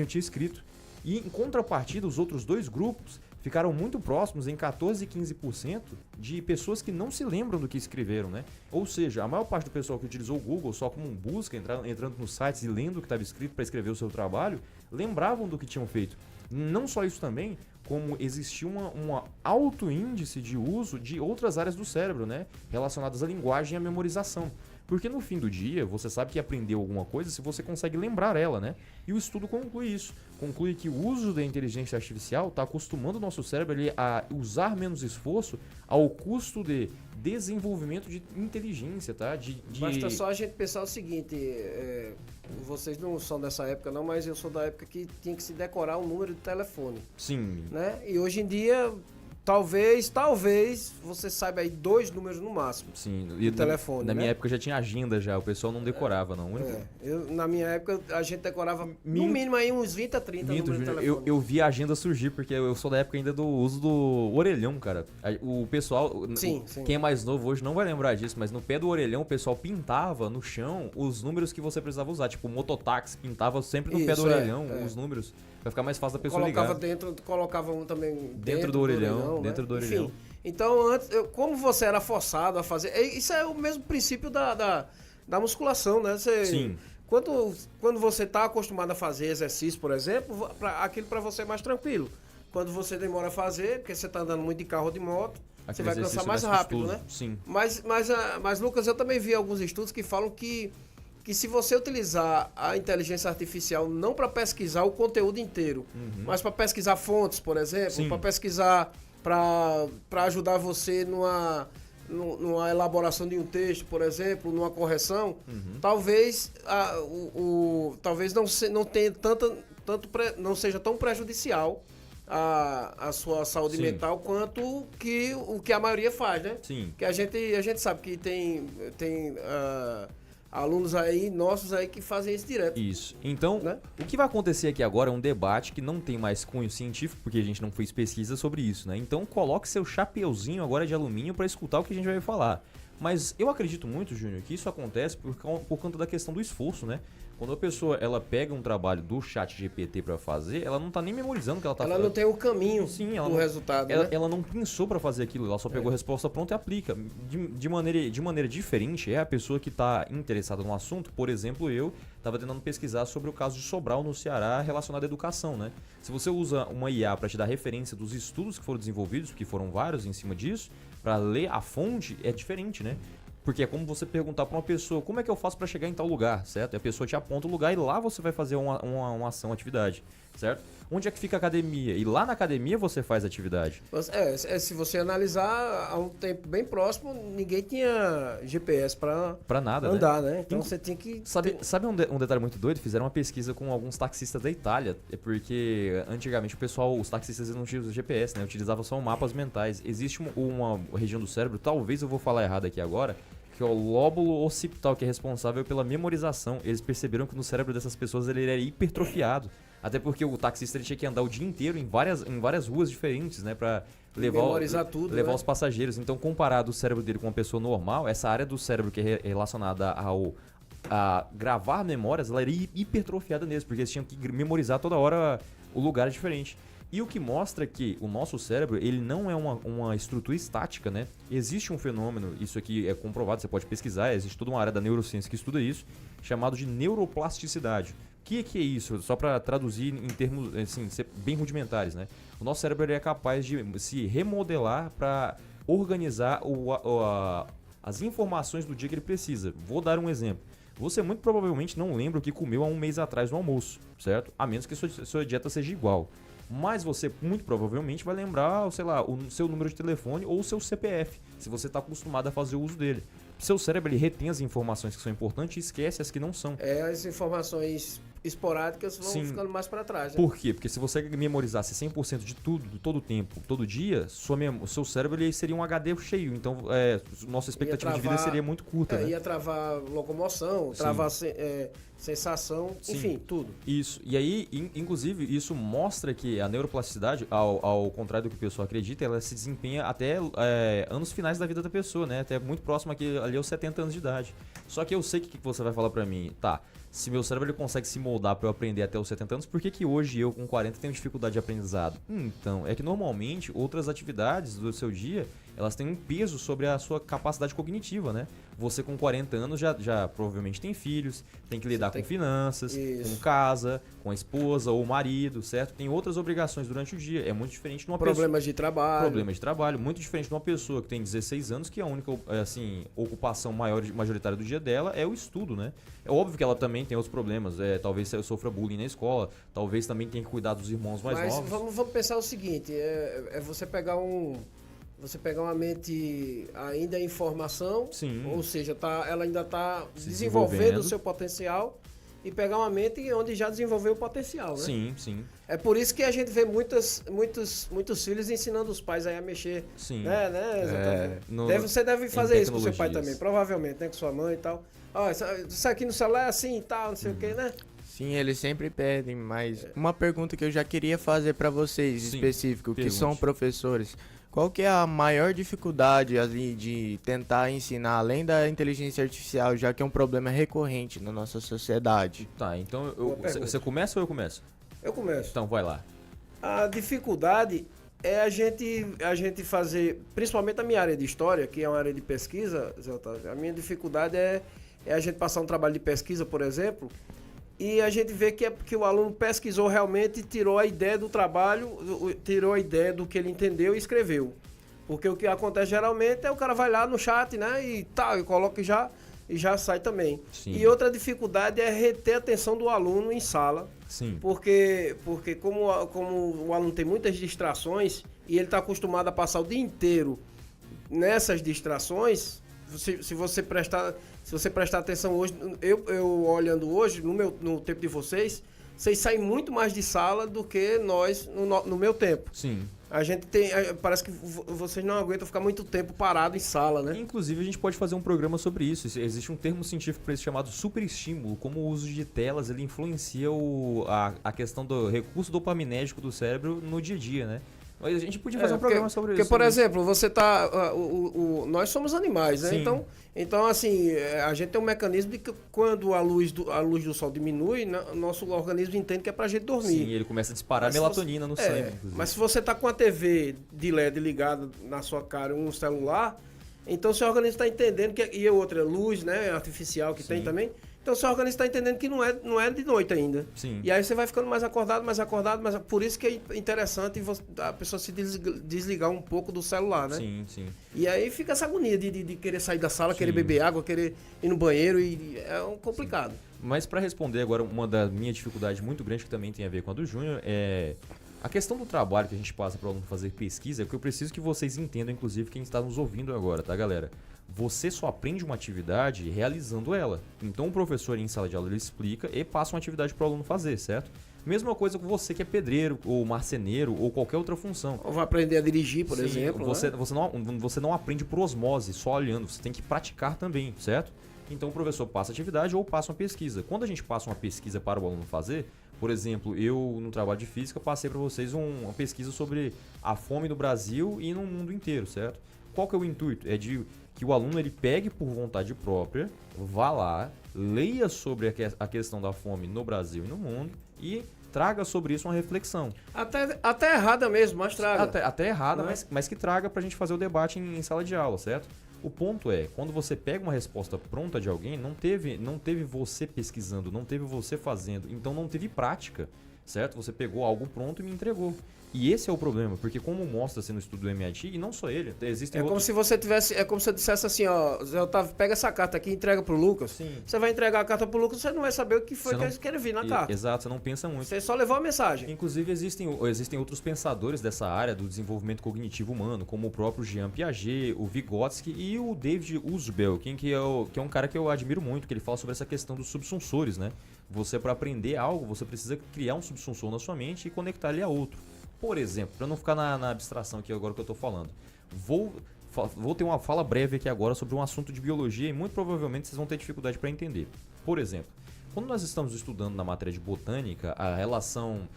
tinha escrito. E em contrapartida, os outros 2 grupos ficaram muito próximos, em 14% e 15%, de pessoas que não se lembram do que escreveram, né? Ou seja, a maior parte do pessoal que utilizou o Google só como busca, entrando nos sites e lendo o que estava escrito para escrever o seu trabalho, lembravam do que tinham feito. Não só isso também, como existia um alto índice de uso de outras áreas do cérebro, né? Relacionadas à linguagem e à memorização. Porque no fim do dia, você sabe que aprendeu alguma coisa se você consegue lembrar ela, né? E o estudo conclui isso. Conclui que o uso da inteligência artificial está acostumando o nosso cérebro a usar menos esforço ao custo de desenvolvimento de inteligência, tá? Basta só a gente pensar o seguinte, vocês não são dessa época não, mas eu sou da época que tinha que se decorar um número de telefone. Sim. Né? E hoje em dia... Talvez você saiba aí 2 números no máximo. Sim, e do telefone. Na minha época já tinha agenda já, o pessoal não decorava, não. Na minha época a gente decorava no mínimo aí uns 20 a 30 números de telefone. Eu vi a agenda surgir, porque eu sou da época ainda do uso do orelhão, cara. O pessoal, sim. Quem é mais novo hoje não vai lembrar disso, mas no pé do orelhão o pessoal pintava no chão os números que você precisava usar. Tipo, o mototáxi pintava sempre no pé do orelhão os números. Vai ficar mais fácil da pessoa ligar. Colocava um também dentro do orelhão. Né? Dentro do orelhão. Enfim, então, antes, como você era forçado a fazer... Isso é o mesmo princípio da musculação, né? Sim. Quando você está acostumado a fazer exercício, por exemplo, aquilo para você é mais tranquilo. Quando você demora a fazer, porque você está andando muito de carro ou de moto, você vai cansar mais rápido, né? Sim. Mas, Lucas, eu também vi alguns estudos que falam que se você utilizar a inteligência artificial não para pesquisar o conteúdo inteiro, mas para pesquisar fontes, por exemplo, para pesquisar, para ajudar você numa elaboração de um texto, por exemplo, numa correção, talvez não seja tão prejudicial a sua saúde mental quanto o que a maioria faz, né? Sim. Que a gente sabe que tem alunos aí, nossos aí, que fazem isso direto. Isso. Então, né? O que vai acontecer aqui agora é um debate que não tem mais cunho científico, porque a gente não fez pesquisa sobre isso, né? Então, coloque seu chapeuzinho agora de alumínio para escutar o que a gente vai falar. Mas eu acredito muito, Júnior, que isso acontece por conta da questão do esforço, né? Quando a pessoa ela pega um trabalho do ChatGPT para fazer, ela não tá nem memorizando o que ela tá fazendo. Ela não tem o caminho do resultado, né? Né? Ela não pensou para fazer aquilo, ela só pegou a resposta pronta e aplica. De maneira diferente, é a pessoa que tá interessada no assunto. Por exemplo, eu estava tentando pesquisar sobre o caso de Sobral no Ceará relacionado à educação, né? Se você usa uma IA para te dar referência dos estudos que foram desenvolvidos, porque foram vários em cima disso, para ler a fonte, é diferente, né? Porque é como você perguntar para uma pessoa, como é que eu faço para chegar em tal lugar, certo? E a pessoa te aponta o lugar e lá você vai fazer uma ação, uma atividade, certo? Onde é que fica a academia? E lá na academia você faz atividade. Se você analisar, há um tempo bem próximo, ninguém tinha GPS para nada, andar, né? Então você tinha que... Sabe um detalhe muito doido? Fizeram uma pesquisa com alguns taxistas da Itália. É porque antigamente os taxistas não tinham GPS, né? Utilizavam só mapas mentais. Existe uma região do cérebro, talvez eu vou falar errado aqui agora, que é o lóbulo occipital, que é responsável pela memorização. Eles perceberam que no cérebro dessas pessoas ele era hipertrofiado. Até porque o taxista ele tinha que andar o dia inteiro em várias ruas diferentes, né? Pra levar os passageiros. Então, comparado o cérebro dele com uma pessoa normal, essa área do cérebro que é relacionada a gravar memórias, ela era hipertrofiada mesmo, porque eles tinham que memorizar toda hora o lugar diferente. E o que mostra que o nosso cérebro, ele não é uma estrutura estática, né? Existe um fenômeno, isso aqui é comprovado, você pode pesquisar, existe toda uma área da neurociência que estuda isso, chamado de neuroplasticidade. O que é isso? Só para traduzir em termos assim, bem rudimentares, né? O nosso cérebro ele é capaz de se remodelar para organizar as informações do dia que ele precisa. Vou dar um exemplo. Você muito provavelmente não lembra o que comeu há um mês atrás no almoço, certo? A menos que sua dieta seja igual. Mas você muito provavelmente vai lembrar, sei lá, o seu número de telefone ou o seu CPF, se você está acostumado a fazer uso dele. Seu cérebro ele retém as informações que são importantes e esquece as que não são. As informações esporádicas vão Sim. ficando mais para trás. Né? Por quê? Porque se você memorizasse 100% de tudo, todo o tempo, todo dia, seu cérebro ele seria um HD cheio. Então, nossa expectativa de vida seria muito curta. Né? Ia travar locomoção, travar sensação, Sim. enfim, tudo. Isso. E aí, inclusive, isso mostra que a neuroplasticidade, ao contrário do que o pessoal acredita, ela se desempenha até anos finais da vida da pessoa, né? Até muito próximo ali aos 70 anos de idade. Só que eu sei que você vai falar pra mim, tá, se meu cérebro ele consegue se moldar pra eu aprender até os 70 anos, por que hoje eu com 40 tenho dificuldade de aprendizado? Então, é que normalmente outras atividades do seu dia, elas têm um peso sobre a sua capacidade cognitiva, né? Você com 40 anos já provavelmente tem filhos, tem que lidar com finanças, com casa, com a esposa ou o marido, certo? Tem outras obrigações durante o dia. É muito diferente de uma pessoa... Problemas de trabalho, muito diferente de uma pessoa que tem 16 anos, que a única ocupação majoritária do dia dela é o estudo, né? É óbvio que ela também tem outros problemas, talvez sofra bullying na escola, talvez também tenha que cuidar dos irmãos mais novos. Mas vamos pensar o seguinte, você pegar uma mente ainda em formação, Sim. ou seja, ela ainda está desenvolvendo o seu potencial, e pegar uma mente onde já desenvolveu o potencial, né? Sim, sim. É por isso que a gente vê muitos filhos ensinando os pais aí a mexer. Sim. Né? Você deve fazer isso com seu pai também, provavelmente, né? Com sua mãe e tal. Isso aqui no celular é assim e tal, não sei o que, né? Sim, eles sempre pedem, mas uma pergunta que eu já queria fazer para vocês, específico, que são professores. Qual que é a maior dificuldade ali de tentar ensinar, além da inteligência artificial, já que é um problema recorrente na nossa sociedade? Tá, então você começa ou eu começo? Eu começo. Então, vai lá. A dificuldade é a gente fazer, principalmente a minha área de história, que é uma área de pesquisa, Zé Otávio, a minha dificuldade é a gente passar um trabalho de pesquisa, por exemplo, e a gente vê que o aluno pesquisou realmente, tirou a ideia do trabalho, tirou a ideia do que ele entendeu e escreveu. Porque o que acontece geralmente é o cara vai lá no chat, né, e coloca e já sai também. Sim. E outra dificuldade é reter a atenção do aluno em sala. Sim. Porque como o aluno tem muitas distrações e ele está acostumado a passar o dia inteiro nessas distrações, se você prestar atenção hoje, eu olhando hoje, no tempo de vocês saem muito mais de sala do que nós no meu tempo. Sim. A gente parece que vocês não aguentam ficar muito tempo parado em sala, né? Inclusive, a gente pode fazer um programa sobre isso. Existe um termo científico para isso chamado superestímulo, como o uso de telas ele influencia a questão do recurso dopaminérgico do cérebro no dia a dia, né? Mas a gente podia fazer um programa sobre isso. Porque, por exemplo, você tá... nós somos animais, né? Sim. Então, assim, a gente tem um mecanismo de que quando a luz do sol diminui, nosso organismo entende que é pra gente dormir. Sim, ele começa a disparar melatonina no sangue, inclusive. Mas se você tá com a TV de LED ligada na sua cara, um celular, então seu organismo está entendendo que... E outra, luz, né, artificial que tem também... Então, o seu organismo está entendendo que não é de noite ainda. Sim. E aí você vai ficando mais acordado, mas por isso que é interessante a pessoa se desligar um pouco do celular, né? Sim, sim. E aí fica essa agonia de querer sair da sala, querer beber água, querer ir no banheiro, e complicado. Sim. Mas para responder agora, uma da minha dificuldade muito grande, que também tem a ver com a do Júnior, é... A questão do trabalho que a gente passa para o aluno fazer pesquisa, é que eu preciso que vocês entendam, inclusive quem está nos ouvindo agora, tá, galera? Você só aprende uma atividade realizando ela. Então o professor em sala de aula ele explica e passa uma atividade para o aluno fazer, certo? Mesma coisa com você que é pedreiro, ou marceneiro, ou qualquer outra função. Ou vai aprender a dirigir, por exemplo. Você não aprende por osmose, só olhando, você tem que praticar também, certo? Então o professor passa a atividade ou passa uma pesquisa. Quando a gente passa uma pesquisa para o aluno fazer, por exemplo, eu no trabalho de física passei para vocês uma pesquisa sobre a fome no Brasil e no mundo inteiro, certo? Qual que é o intuito? É de que o aluno ele pegue por vontade própria, vá lá, leia sobre a questão da fome no Brasil e no mundo e traga sobre isso uma reflexão. Até errada mesmo, mas traga. Até errada, mas que traga pra gente fazer o debate em sala de aula, certo? O ponto é, quando você pega uma resposta pronta de alguém, não teve você pesquisando, não teve você fazendo, então não teve prática. certo? Você pegou algo pronto e me entregou. E esse é o problema, porque como mostra-se no estudo do MIT, e não só ele, existem É como outros... se você tivesse, é como se eu dissesse assim, ó, Zé Otávio, pega essa carta aqui e entrega pro Lucas. Sim. Você vai entregar a carta pro Lucas, você não vai saber o que foi Você que não- eles querem vir na carta. Exato, você não pensa muito. Você só levou a mensagem. Inclusive, existem outros pensadores dessa área do desenvolvimento cognitivo humano, como o próprio Jean Piaget, o Vygotsky e o David Uzbel, que é um cara que eu admiro muito, que ele fala sobre essa questão dos subsunsores, né? Você, para aprender algo, você precisa criar um subsunsor na sua mente e conectar ele a outro. Por exemplo, para não ficar na abstração aqui agora que eu estou falando, vou ter uma fala breve aqui agora sobre um assunto de biologia e muito provavelmente vocês vão ter dificuldade para entender. Por exemplo, quando nós estamos estudando na matéria de botânica a relação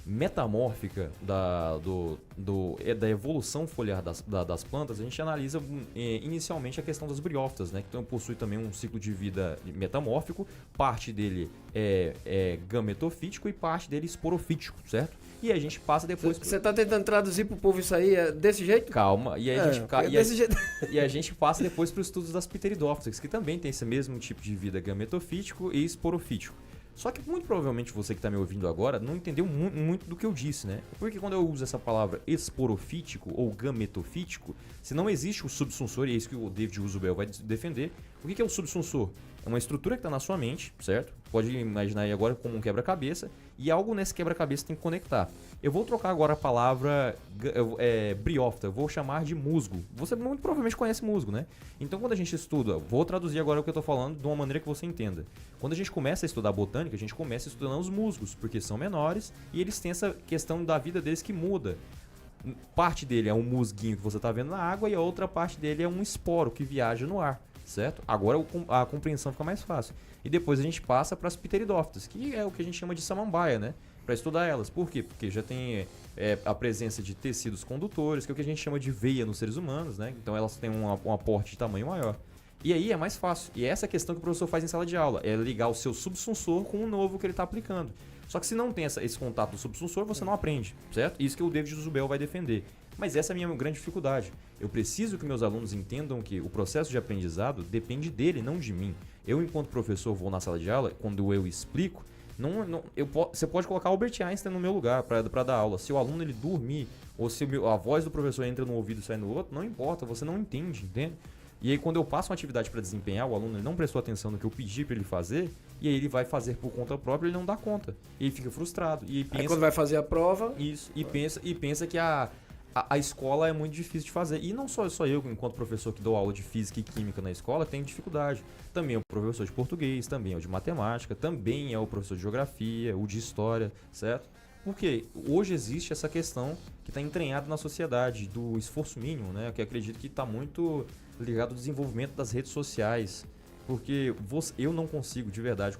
metamórfica da evolução foliar das plantas, a gente analisa inicialmente a questão das briófitas, né? Então possui também um ciclo de vida metamórfico, parte dele é gametofítico e parte dele esporofítico, certo? E a gente passa depois... Você tá tentando traduzir pro povo isso aí desse jeito? Calma, e aí desse jeito. e a gente passa depois para os estudos das pteridófitas, que também tem esse mesmo tipo de vida gametofítico e esporofítico. Só que muito provavelmente você que está me ouvindo agora não entendeu muito do que eu disse, né? Porque quando eu uso essa palavra esporofítico ou gametofítico, se não existe o subsunsor, e é isso que o David Uzbel vai defender, o que é o subsunsor? É uma estrutura que está na sua mente, certo? Pode imaginar aí agora como um quebra-cabeça, e algo nesse quebra-cabeça tem que conectar. Eu vou trocar agora a palavra briófita, eu vou chamar de musgo. Você muito provavelmente conhece musgo, né? Então quando a gente estuda, vou traduzir agora o que eu estou falando de uma maneira que você entenda. Quando a gente começa a estudar botânica, a gente começa estudando os musgos, porque são menores e eles têm essa questão da vida deles que muda. Parte dele é um musguinho que você está vendo na água e a outra parte dele é um esporo que viaja no ar, certo? Agora a compreensão fica mais fácil. E depois a gente passa para as pteridófitas, que é o que a gente chama de samambaia, né? Para estudar elas. Por quê? Porque já tem a presença de tecidos condutores, que é o que a gente chama de veia nos seres humanos, né? Então elas têm um aporte de tamanho maior. E aí é mais fácil. E essa é a questão que o professor faz em sala de aula, é ligar o seu subsunsor com o novo que ele está aplicando. Só que se não tem esse contato do subsunsor, você não aprende, certo? Isso que o David Uzbel vai defender. Mas essa é a minha grande dificuldade. Eu preciso que meus alunos entendam que o processo de aprendizado depende dele, não de mim. Eu, enquanto professor, vou na sala de aula, quando eu explico, você pode colocar Albert Einstein no meu lugar para dar aula. Se o aluno ele dormir, ou se a voz do professor entra num ouvido e sai no outro, não importa, você não entende, entende? E aí quando eu passo uma atividade para desempenhar, o aluno ele não prestou atenção no que eu pedi para ele fazer, e aí ele vai fazer por conta própria, ele não dá conta. E ele fica frustrado. E Aí quando vai fazer a prova... Isso, e pensa que a escola é muito difícil de fazer. E não só eu, enquanto professor que dou aula de física e química na escola, tenho dificuldade. Também é o professor de português, também é o de matemática, também é o professor de geografia, o de história, certo? Porque hoje existe essa questão que está entranhada na sociedade do esforço mínimo, né? Que acredito que está muito ligado ao desenvolvimento das redes sociais. Porque eu não consigo, de verdade,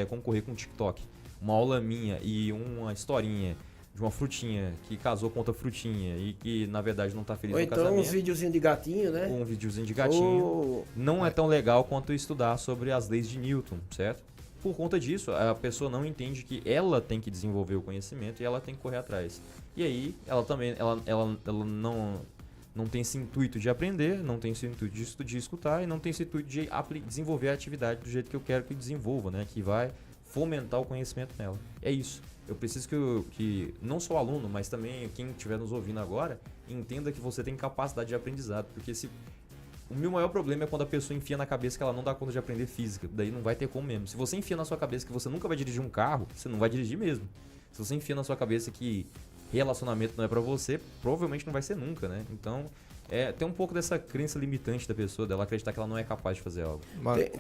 concorrer com o TikTok. Uma aula minha e uma historinha de uma frutinha que casou com outra frutinha e que na verdade não tá feliz Ou no então casamento. uns videozinhos de gatinho, né? Ou um videozinho de gatinho. Não é tão legal quanto estudar sobre as leis de Newton, certo? Por conta disso, a pessoa não entende que ela tem que desenvolver o conhecimento e ela tem que correr atrás. E aí, ela também ela não tem esse intuito de aprender, não tem esse intuito de escutar e não tem esse intuito de desenvolver a atividade do jeito que eu quero que desenvolva, né? Que vai fomentar o conhecimento nela. É isso. Eu preciso que não só o aluno, mas também quem estiver nos ouvindo agora, entenda que você tem capacidade de aprendizado. Porque o meu maior problema é quando a pessoa enfia na cabeça que ela não dá conta de aprender física. Daí não vai ter como mesmo. Se você enfia na sua cabeça que você nunca vai dirigir um carro, você não vai dirigir mesmo. Se você enfia na sua cabeça que relacionamento não é pra você, provavelmente não vai ser nunca, né? Então, tem um pouco dessa crença limitante da pessoa, dela acreditar que ela não é capaz de fazer algo.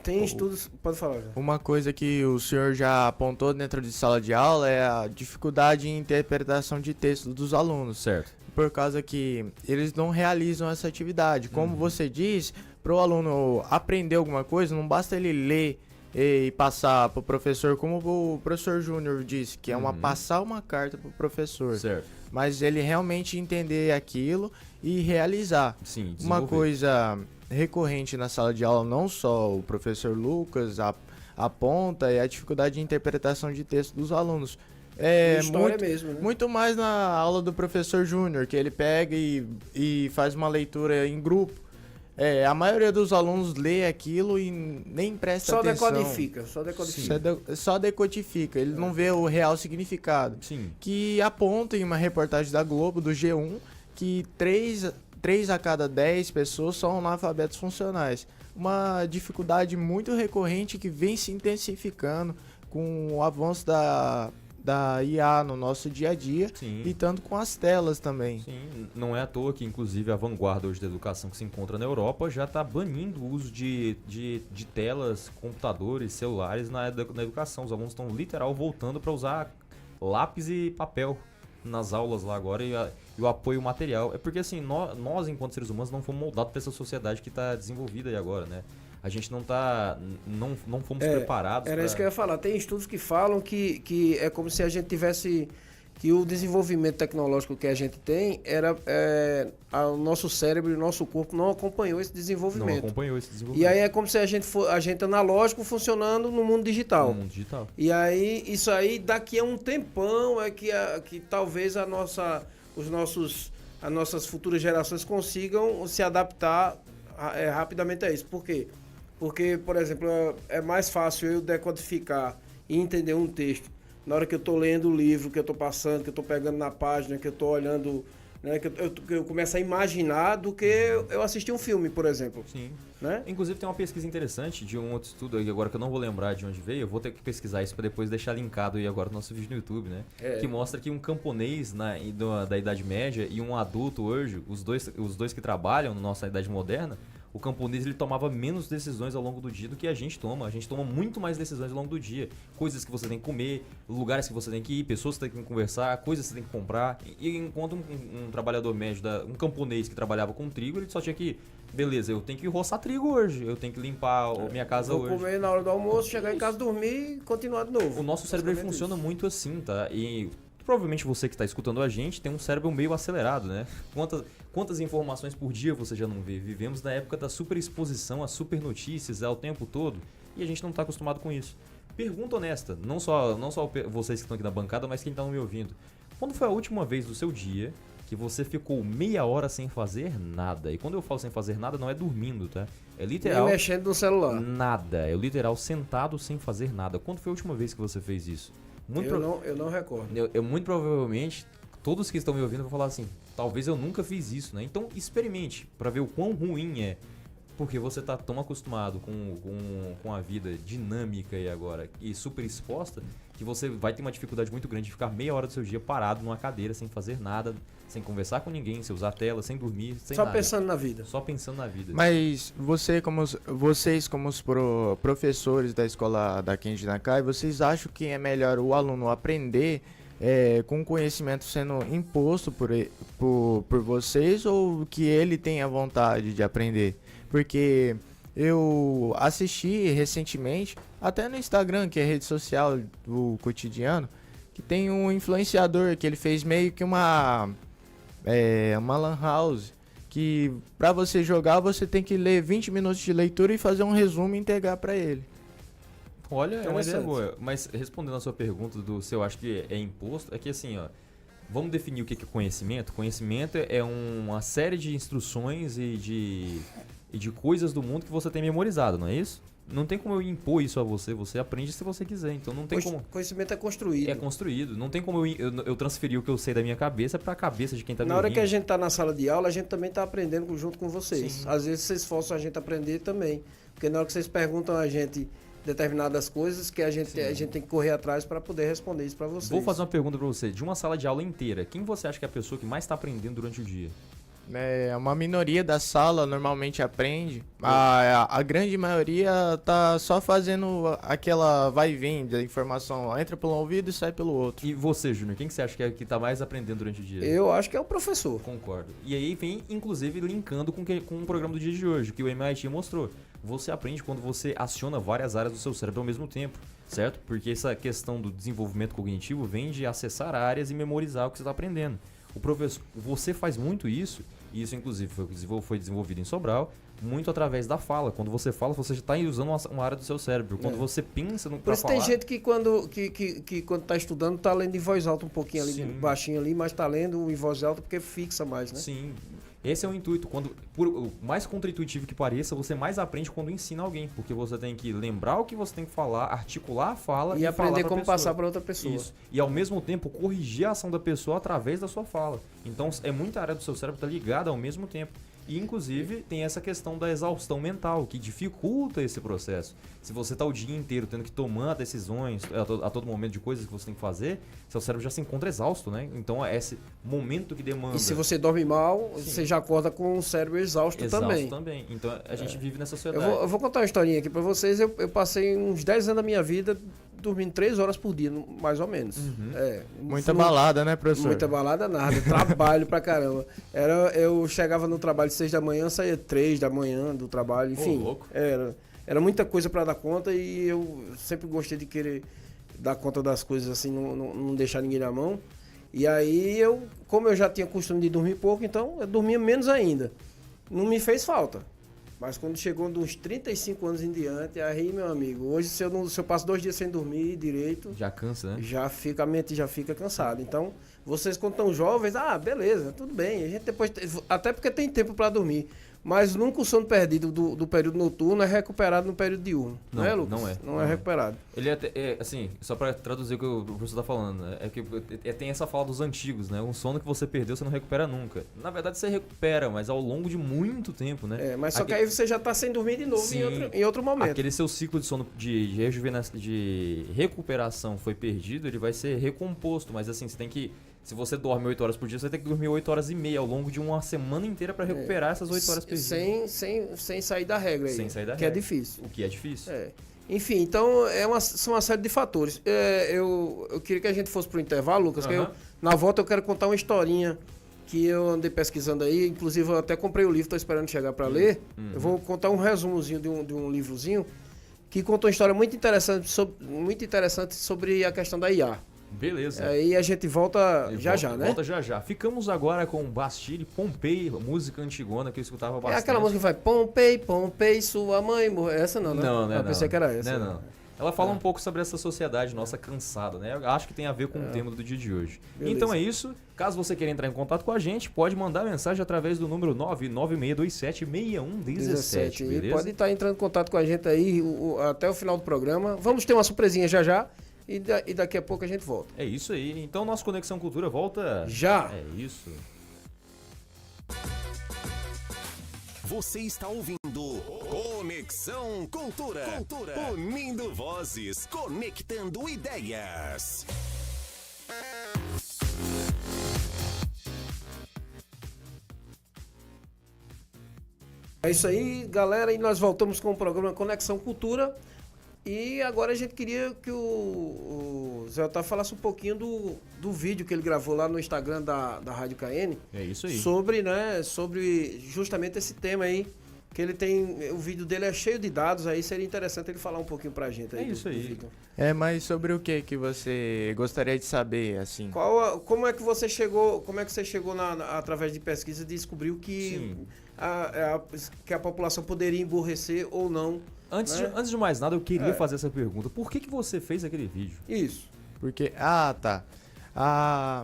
Tem estudos... Pode falar, já. Uma coisa que o senhor já apontou dentro de sala de aula é a dificuldade em interpretação de texto dos alunos. Certo. Por causa que eles não realizam essa atividade. Como você diz, para o aluno aprender alguma coisa, não basta ele ler e passar para o professor, como o professor Júnior disse, que é passar uma carta para o professor. Certo. Mas ele realmente entender aquilo e realizar. Sim, uma coisa recorrente na sala de aula, não só o professor Lucas aponta, é a dificuldade de interpretação de texto dos alunos. Mesmo, né? Muito mais na aula do professor Júnior, que ele pega e faz uma leitura em grupo. a maioria dos alunos lê aquilo e nem presta Só atenção. decodifica. Só decodifica, ele não vê o real significado. Sim. Que aponta em uma reportagem da Globo, do G1, que 3 a cada 10 pessoas são analfabetos funcionais. Uma dificuldade muito recorrente que vem se intensificando com o avanço da IA no nosso dia a dia. Sim. E tanto com as telas também. Sim, não é à toa que, inclusive, a vanguarda hoje da educação que se encontra na Europa já está banindo o uso de telas, computadores, celulares na educação. Os alunos estão literal voltando para usar lápis e papel nas aulas lá agora e o apoio material. É porque, assim, nós enquanto seres humanos, não fomos moldados para essa sociedade que está desenvolvida aí agora, né? A gente não fomos preparados. Era isso que eu ia falar. Tem estudos que falam que é como se a gente tivesse... Que o desenvolvimento tecnológico que a gente tem o nosso cérebro e o nosso corpo não acompanhou esse desenvolvimento. Não acompanhou esse desenvolvimento. E aí é como se a gente analógico funcionando no mundo digital. No mundo digital. E aí, isso aí, daqui a um tempão, que talvez as nossas futuras gerações consigam se adaptar rapidamente a isso. Por quê? Porque, por exemplo, é mais fácil eu decodificar e entender um texto na hora que eu estou lendo o livro, que eu estou passando, que eu estou pegando na página, que eu estou olhando, né, que eu começo a imaginar do que eu assistir um filme, por exemplo. Sim. Né? Inclusive tem uma pesquisa interessante de um outro estudo aí, agora que eu não vou lembrar de onde veio, eu vou ter que pesquisar isso para depois deixar linkado aí agora no nosso vídeo no YouTube, né? Que mostra que um camponês da Idade Média e um adulto hoje, os dois que trabalham na nossa Idade Moderna, o camponês ele tomava menos decisões ao longo do dia do que a gente toma. A gente toma muito mais decisões ao longo do dia. Coisas que você tem que comer, lugares que você tem que ir, pessoas que você tem que conversar, coisas que você tem que comprar. E enquanto um trabalhador médio, um camponês que trabalhava com trigo, ele só tinha que... Beleza, eu tenho que roçar trigo hoje, eu tenho que limpar a minha casa hoje. Vou comer na hora do almoço, chegar em casa, dormir e continuar de novo. O nosso cérebro ele funciona muito assim, tá? E provavelmente você que está escutando a gente tem um cérebro meio acelerado, né? Quantas informações por dia você já não vê? Vivemos na época da superexposição a super notícias ao tempo todo e a gente não está acostumado com isso. Pergunta honesta, não só vocês que estão aqui na bancada, mas quem está me ouvindo. Quando foi a última vez do seu dia que você ficou meia hora sem fazer nada? E quando eu falo sem fazer nada, não é dormindo, tá? É literal... Nem mexendo no celular. Nada. É literal sentado sem fazer nada. Quando foi a última vez que você fez isso? Eu não recordo. Eu muito provavelmente, todos que estão me ouvindo vão falar assim, talvez eu nunca fiz isso, né? Então experimente para ver o quão ruim é. Porque você tá tão acostumado com a vida dinâmica e super exposta, que você vai ter uma dificuldade muito grande de ficar meia hora do seu dia parado numa cadeira, sem fazer nada, sem conversar com ninguém, sem usar tela, sem dormir, sem Só nada. pensando na vida. Só pensando na vida. Mas vocês como os professores da escola da Kenji Nakai, vocês acham que é melhor o aluno aprender com o conhecimento sendo imposto por vocês ou que ele tenha vontade de aprender? Porque eu assisti recentemente, até no Instagram, que é a rede social do cotidiano, que tem um influenciador que ele fez meio que uma lan house, que para você jogar você tem que ler 20 minutos de leitura e fazer um resumo e entregar para ele. Olha, é uma ideia boa. Mas respondendo a sua pergunta do se eu acho que é imposto, é que assim, ó, vamos definir o que é conhecimento. Conhecimento é uma série de instruções e de coisas do mundo que você tem memorizado, não é isso? Não tem como eu impor isso a você, você aprende se você quiser, então não tem como... Conhecimento é construído. É construído, não tem como eu transferir o que eu sei da minha cabeça para a cabeça de quem tá me Na hora ouvindo. que a gente tá na sala de aula, a gente também tá aprendendo junto com vocês. Sim. Às vezes vocês forçam a gente a aprender também, porque na hora que vocês perguntam a gente determinadas coisas, que a gente tem que correr atrás para poder responder isso para vocês. Vou fazer uma pergunta para você, de uma sala de aula inteira, quem você acha que é a pessoa que mais está aprendendo durante o dia? Uma minoria da sala normalmente aprende. A grande maioria tá só fazendo aquela vai e vem da informação. Entra pelo ouvido e sai pelo outro. E você, Júnior, quem que você acha que é que tá mais aprendendo durante o dia? Eu acho que é o professor. Concordo. E aí vem, inclusive, linkando com o programa do dia de hoje, que o MIT mostrou. Você aprende quando você aciona várias áreas do seu cérebro ao mesmo tempo, certo? Porque essa questão do desenvolvimento cognitivo vem de acessar áreas e memorizar o que você está aprendendo. O professor, você faz muito isso, e isso inclusive foi desenvolvido em Sobral, muito através da fala. Quando você fala, você já está usando uma área do seu cérebro. Quando você pensa no Por isso falar, tem gente que quando está estudando está lendo em voz alta um pouquinho ali, Sim. baixinho ali, mas está lendo em voz alta porque fixa mais, né? Sim. Esse é o intuito. Por mais contra-intuitivo que pareça, você mais aprende quando ensina alguém. Porque você tem que lembrar o que você tem que falar, articular a fala E aprender falar pra como pessoa. passar para outra pessoa. Isso. E ao mesmo tempo corrigir a ação da pessoa através da sua fala. Então é muita área do seu cérebro que tá ligada ao mesmo tempo. E inclusive tem essa questão da exaustão mental, que dificulta esse processo. Se você tá o dia inteiro tendo que tomar decisões a todo momento de coisas que você tem que fazer, seu cérebro já se encontra exausto, né? Então é esse momento que demanda. E se você dorme mal, você já acorda com o cérebro exausto também. Então a gente vive nessa sociedade. Eu vou contar uma historinha aqui pra vocês. Eu passei uns 10 anos da minha vida dormindo 3 horas por dia, mais ou menos. Muita balada, né, professor? Muita balada nada, trabalho pra caramba. Eu chegava no trabalho 6 da manhã, saía 3 da manhã do trabalho, enfim. Louco. Era muita coisa pra dar conta e eu sempre gostei de querer dar conta das coisas assim, não deixar ninguém na mão. E aí como eu já tinha costume de dormir pouco, então eu dormia menos ainda. Não me fez falta. Mas quando chegou dos 35 anos em diante, aí, meu amigo, hoje se eu passo 2 dias sem dormir direito, Já cansa, né? a mente já fica cansada. Então, vocês quando estão jovens, beleza, tudo bem. A gente depois, até porque tem tempo para dormir. Mas nunca o sono perdido do período noturno é recuperado no período diurno. Não é, Lucas? Não é recuperado. Ele assim, só pra traduzir o que o professor tá falando, né? É que tem essa fala dos antigos, né? Um sono que você perdeu, você não recupera nunca. Na verdade, você recupera, mas ao longo de muito tempo, né? Mas só que aí você já tá sem dormir de novo em outro momento. Aquele seu ciclo de sono de recuperação foi perdido, ele vai ser recomposto, mas assim, você tem que... Se você dorme 8 horas por dia, você vai ter que dormir 8 horas e meia ao longo de uma semana inteira para recuperar essas 8 horas perdidas. Sem sair da regra aí. Sem sair da que regra. é difícil. O que é difícil. Enfim, então são uma série de fatores. Eu queria que a gente fosse pro intervalo, Lucas, que na volta eu quero contar uma historinha que eu andei pesquisando aí. Inclusive eu até comprei o livro, estou esperando chegar para ler. Eu vou contar um resumozinho de um livrozinho que conta uma história muito interessante sobre a questão da IA. Beleza. Aí a gente volta já, né? Volta já. Ficamos agora com Bastille, Pompei, música antigona que eu escutava bastante. É aquela música que vai Pompei, sua mãe morreu. Essa não, né? Não, Eu pensei que era essa. Não. Ela fala um pouco sobre essa sociedade nossa cansada, né? Eu acho que tem a ver com o tema do dia de hoje. Beleza. Então é isso. Caso você queira entrar em contato com a gente, pode mandar mensagem através do número 996276117, beleza? E pode estar entrando em contato com a gente aí até o final do programa. Vamos ter uma surpresinha já. E daqui a pouco a gente volta. É isso aí. Então nosso Conexão Cultura volta... Já! É isso. Você está ouvindo Conexão Cultura. Unindo vozes, conectando ideias. É isso aí, galera. E nós voltamos com o programa Conexão Cultura. E agora a gente queria que o Zé Otávio falasse um pouquinho do vídeo que ele gravou lá no Instagram da Rádio KN. É isso aí. Sobre justamente esse tema aí. Que ele tem. O vídeo dele é cheio de dados, aí seria interessante ele falar um pouquinho pra gente aí. É isso aí. Vídeo. Mas sobre o que você gostaria de saber, assim? Como é que você chegou através de pesquisa, descobriu que a população poderia emburrecer ou não? Antes de mais nada, eu queria fazer essa pergunta. Por que você fez aquele vídeo? Isso. Porque... tá.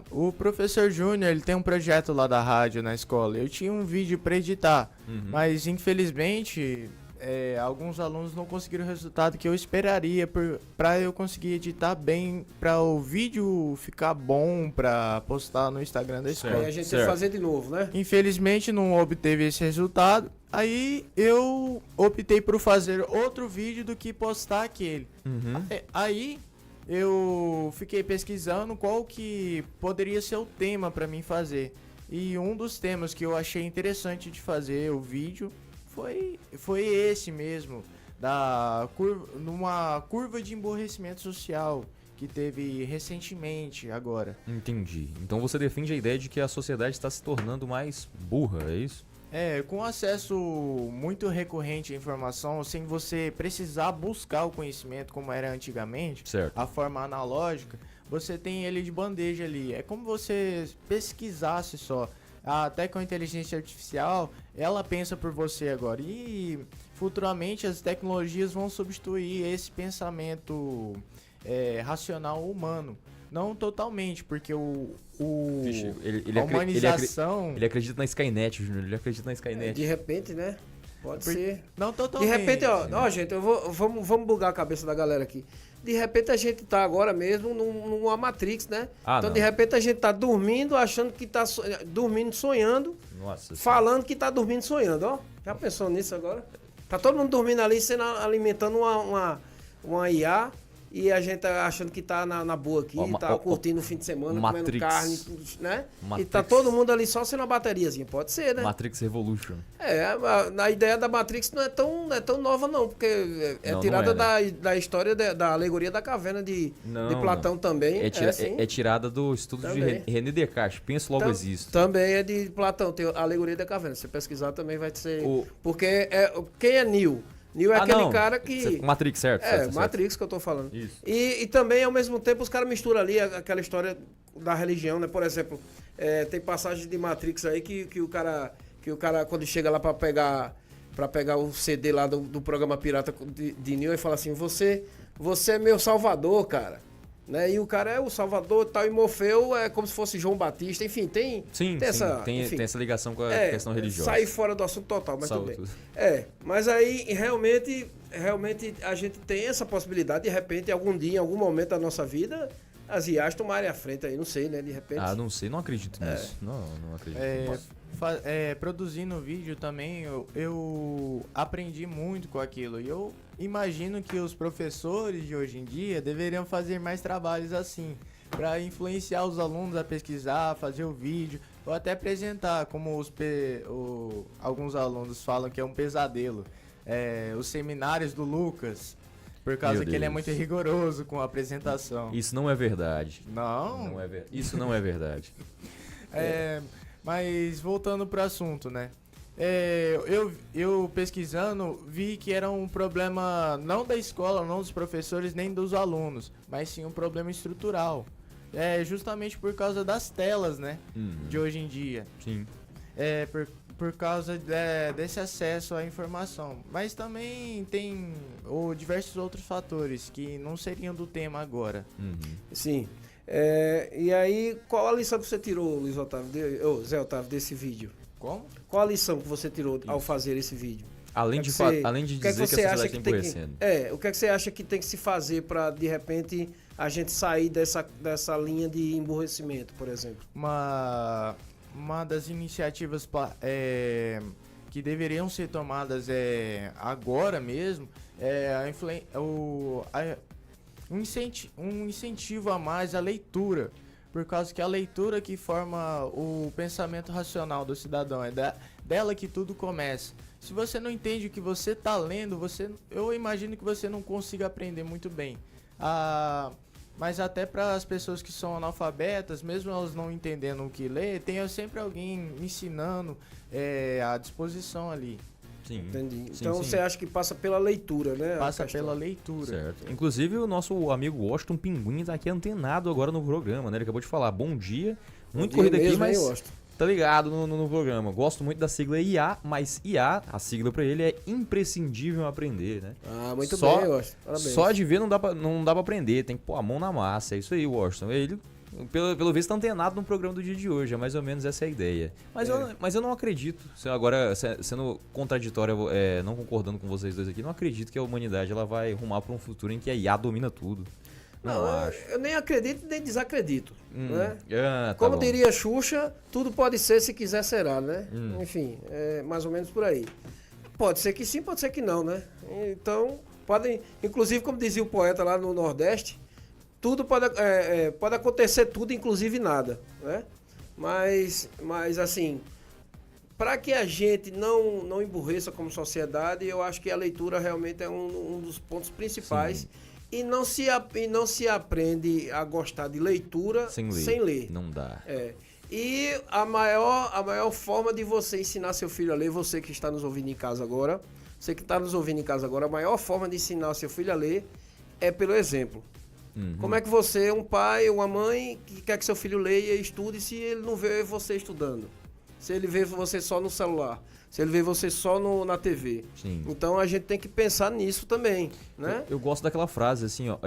O professor Júnior, ele tem um projeto lá da rádio na escola. Eu tinha um vídeo para editar, mas infelizmente alguns alunos não conseguiram o resultado que eu esperaria para eu conseguir editar bem, para o vídeo ficar bom para postar no Instagram da escola. Aí a gente tem que fazer de novo, né? Infelizmente não obteve esse resultado. Aí eu optei por fazer outro vídeo do que postar aquele. Aí eu fiquei pesquisando qual que poderia ser o tema para mim fazer. E um dos temas que eu achei interessante de fazer o vídeo foi esse mesmo, numa curva de emborrecimento social que teve recentemente agora. Entendi. Então você defende a ideia de que a sociedade está se tornando mais burra, é isso? Com acesso muito recorrente à informação, sem você precisar buscar o conhecimento como era antigamente, certo. A forma analógica, você tem ele de bandeja ali. É como você pesquisasse só. Até com a inteligência artificial, ela pensa por você agora. E futuramente as tecnologias vão substituir esse pensamento racional humano. Não totalmente, porque Vixe, a humanização... Ele acredita na Skynet, Júnior. Ele acredita na Skynet. De repente, né? Pode ser. Não De totalmente. repente, ó, gente, vamos bugar a cabeça da galera aqui. De repente a gente tá agora mesmo numa Matrix, né? Então, não. de repente a gente tá dormindo, achando que tá dormindo, sonhando, Nossa. falando que tá dormindo, sonhando, ó. Já pensou nisso agora? Tá todo mundo dormindo ali, alimentando uma IA, e a gente tá achando que tá na boa aqui, tá curtindo o fim de semana, comendo carne, né? Matrix. E tá todo mundo ali só sendo a bateriazinha, pode ser, né? Matrix Revolution. A ideia da Matrix não é tão nova não, porque é Não, tirada não é, da história da alegoria da caverna de Platão também. É tirada do estudo Também. de René Descartes. Penso, logo existo. Também é de Platão, tem a alegoria da caverna. Se você pesquisar também vai ser... Porque quem é Neo? Neo é aquele cara que... Matrix, certo? Matrix que eu tô falando. Isso. E também, ao mesmo tempo, os caras misturam ali aquela história da religião, né? Por exemplo, tem passagem de Matrix aí que o cara, quando chega lá pra pegar o CD lá do programa pirata de Neo, e fala assim, você é meu salvador, cara. Né? E o cara é o salvador e tal, e Morfeu é como se fosse João Batista, enfim, tem essa ligação com a questão religiosa. Sai fora do assunto total, mas tudo bem. Mas aí realmente a gente tem essa possibilidade, de repente, algum dia, em algum momento da nossa vida, as IAs tomarem a frente aí, não sei, né? De repente. Não sei, não acredito nisso. Não acredito. Produzindo vídeo também, eu aprendi muito com aquilo. E eu imagino que os professores de hoje em dia deveriam fazer mais trabalhos assim, para influenciar os alunos a pesquisar, fazer o vídeo, ou até apresentar, como alguns alunos falam que é um pesadelo. Os seminários do Lucas, por causa que ele é muito rigoroso com a apresentação. Isso não é verdade. Não? Isso não é verdade. Mas voltando pro assunto, né? Eu pesquisando vi que era um problema não da escola, não dos professores, nem dos alunos, mas sim um problema estrutural. Justamente por causa das telas, né? De hoje em dia. Sim. Por causa desse acesso à informação. Mas também tem diversos outros fatores que não seriam do tema agora. Sim. E aí, qual a lição que você tirou, Zé Otávio, desse vídeo? Como? Qual a lição que você tirou ao fazer esse vídeo? Além de dizer que a sociedade está emburrecendo. O que é que você acha que tem que se fazer para, de repente, a gente sair dessa linha de emburrecimento, por exemplo? Uma das iniciativas que deveriam ser tomadas agora mesmo um incentivo a mais à leitura, por causa que a leitura que forma o pensamento racional do cidadão, dela que tudo começa. Se você não entende o que você está lendo, eu imagino que você não consiga aprender muito bem. Mas até para as pessoas que são analfabetas, mesmo elas não entendendo o que ler, tem sempre alguém ensinando à disposição ali. Sim. Entendi. Então você acha que passa pela leitura, né? Passa pela leitura. Certo. Inclusive o nosso amigo Washington Pinguim tá aqui antenado agora no programa, né? Ele acabou de falar, bom dia. Muito corrida aqui, mas tá ligado no programa. Gosto muito da sigla IA, mas IA, a sigla pra ele é imprescindível aprender, né? Muito bem, Washington. Parabéns. Só de ver não dá pra aprender, tem que pôr a mão na massa. É isso aí, Washington. Ele, pelo visto, tá antenado no programa do dia de hoje, é mais ou menos essa a ideia. Mas eu não acredito, agora sendo contraditório, não concordando com vocês dois aqui, não acredito que a humanidade ela vai rumar pra um futuro em que a IA domina tudo. Não acho. Eu nem acredito nem desacredito. Né? Como diria Xuxa, tudo pode ser, se quiser será, né? Enfim, mais ou menos por aí. Pode ser que sim, pode ser que não, né? Então, inclusive, como dizia o poeta lá no Nordeste, tudo pode acontecer, tudo, inclusive nada, né? Mas assim, para que a gente não emburreça como sociedade, eu acho que a leitura realmente é um dos pontos principais. Sim. E não se aprende a gostar de leitura sem ler. Não dá. E a maior forma de você ensinar seu filho a ler, você que está nos ouvindo em casa agora, a maior forma de ensinar seu filho a ler é pelo exemplo. Como é que você, um pai ou uma mãe, que quer que seu filho leia e estude se ele não vê você estudando? Se ele vê você só no celular? Se ele vê você só na TV. Sim. Então a gente tem que pensar nisso também, né? Eu gosto daquela frase assim, ó,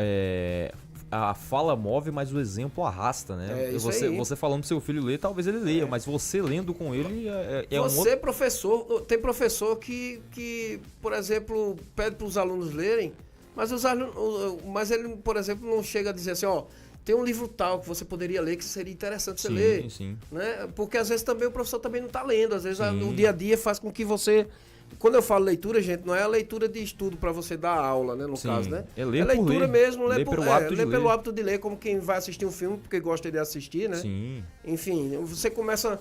a fala move, mas o exemplo arrasta, né? É, isso aí. Você falando pro seu filho ler, talvez ele leia, mas você lendo com ele é um Você, outro... professor, tem professor que, por exemplo, pede para os alunos lerem, mas mas ele, por exemplo, não chega a dizer assim, ó, tem um livro tal que você poderia ler que seria interessante você ler. Sim. Né? Porque às vezes também o professor também não está lendo, às vezes Sim. o dia a dia faz com que você... Quando eu falo leitura, gente, não é a leitura de estudo para você dar aula, né, no Sim. caso, né? É ler por leitura ler. mesmo, Ler pelo hábito de ler pelo ler. hábito de ler, como quem vai assistir um filme porque gosta de assistir, né? Sim, Enfim, você começa...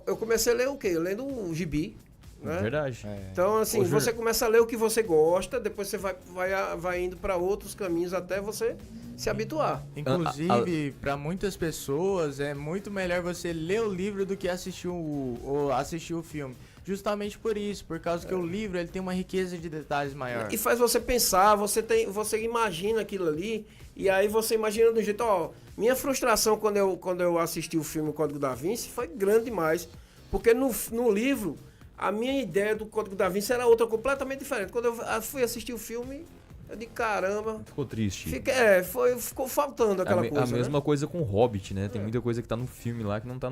Eu comecei a ler o quê? Lendo o gibi, né? verdade. Então, assim, Ô, Júnior, você começa a ler o que você gosta, depois você vai indo para outros caminhos até você se habituar. Inclusive, para muitas pessoas, é muito melhor você ler o livro do que assistir o filme. Justamente por isso, por causa que o livro ele tem uma riqueza de detalhes maior. E faz você pensar, você imagina aquilo ali, e aí você imagina do jeito, ó, minha frustração quando eu assisti o filme O Código da Vinci foi grande demais, porque no livro, a minha ideia do Código da Vinci era outra, completamente diferente. Quando eu fui assistir o filme, eu disse, caramba, Ficou triste. ficou faltando aquela coisa, A mesma né? coisa com o Hobbit, né? Tem muita coisa que tá no filme lá que não tá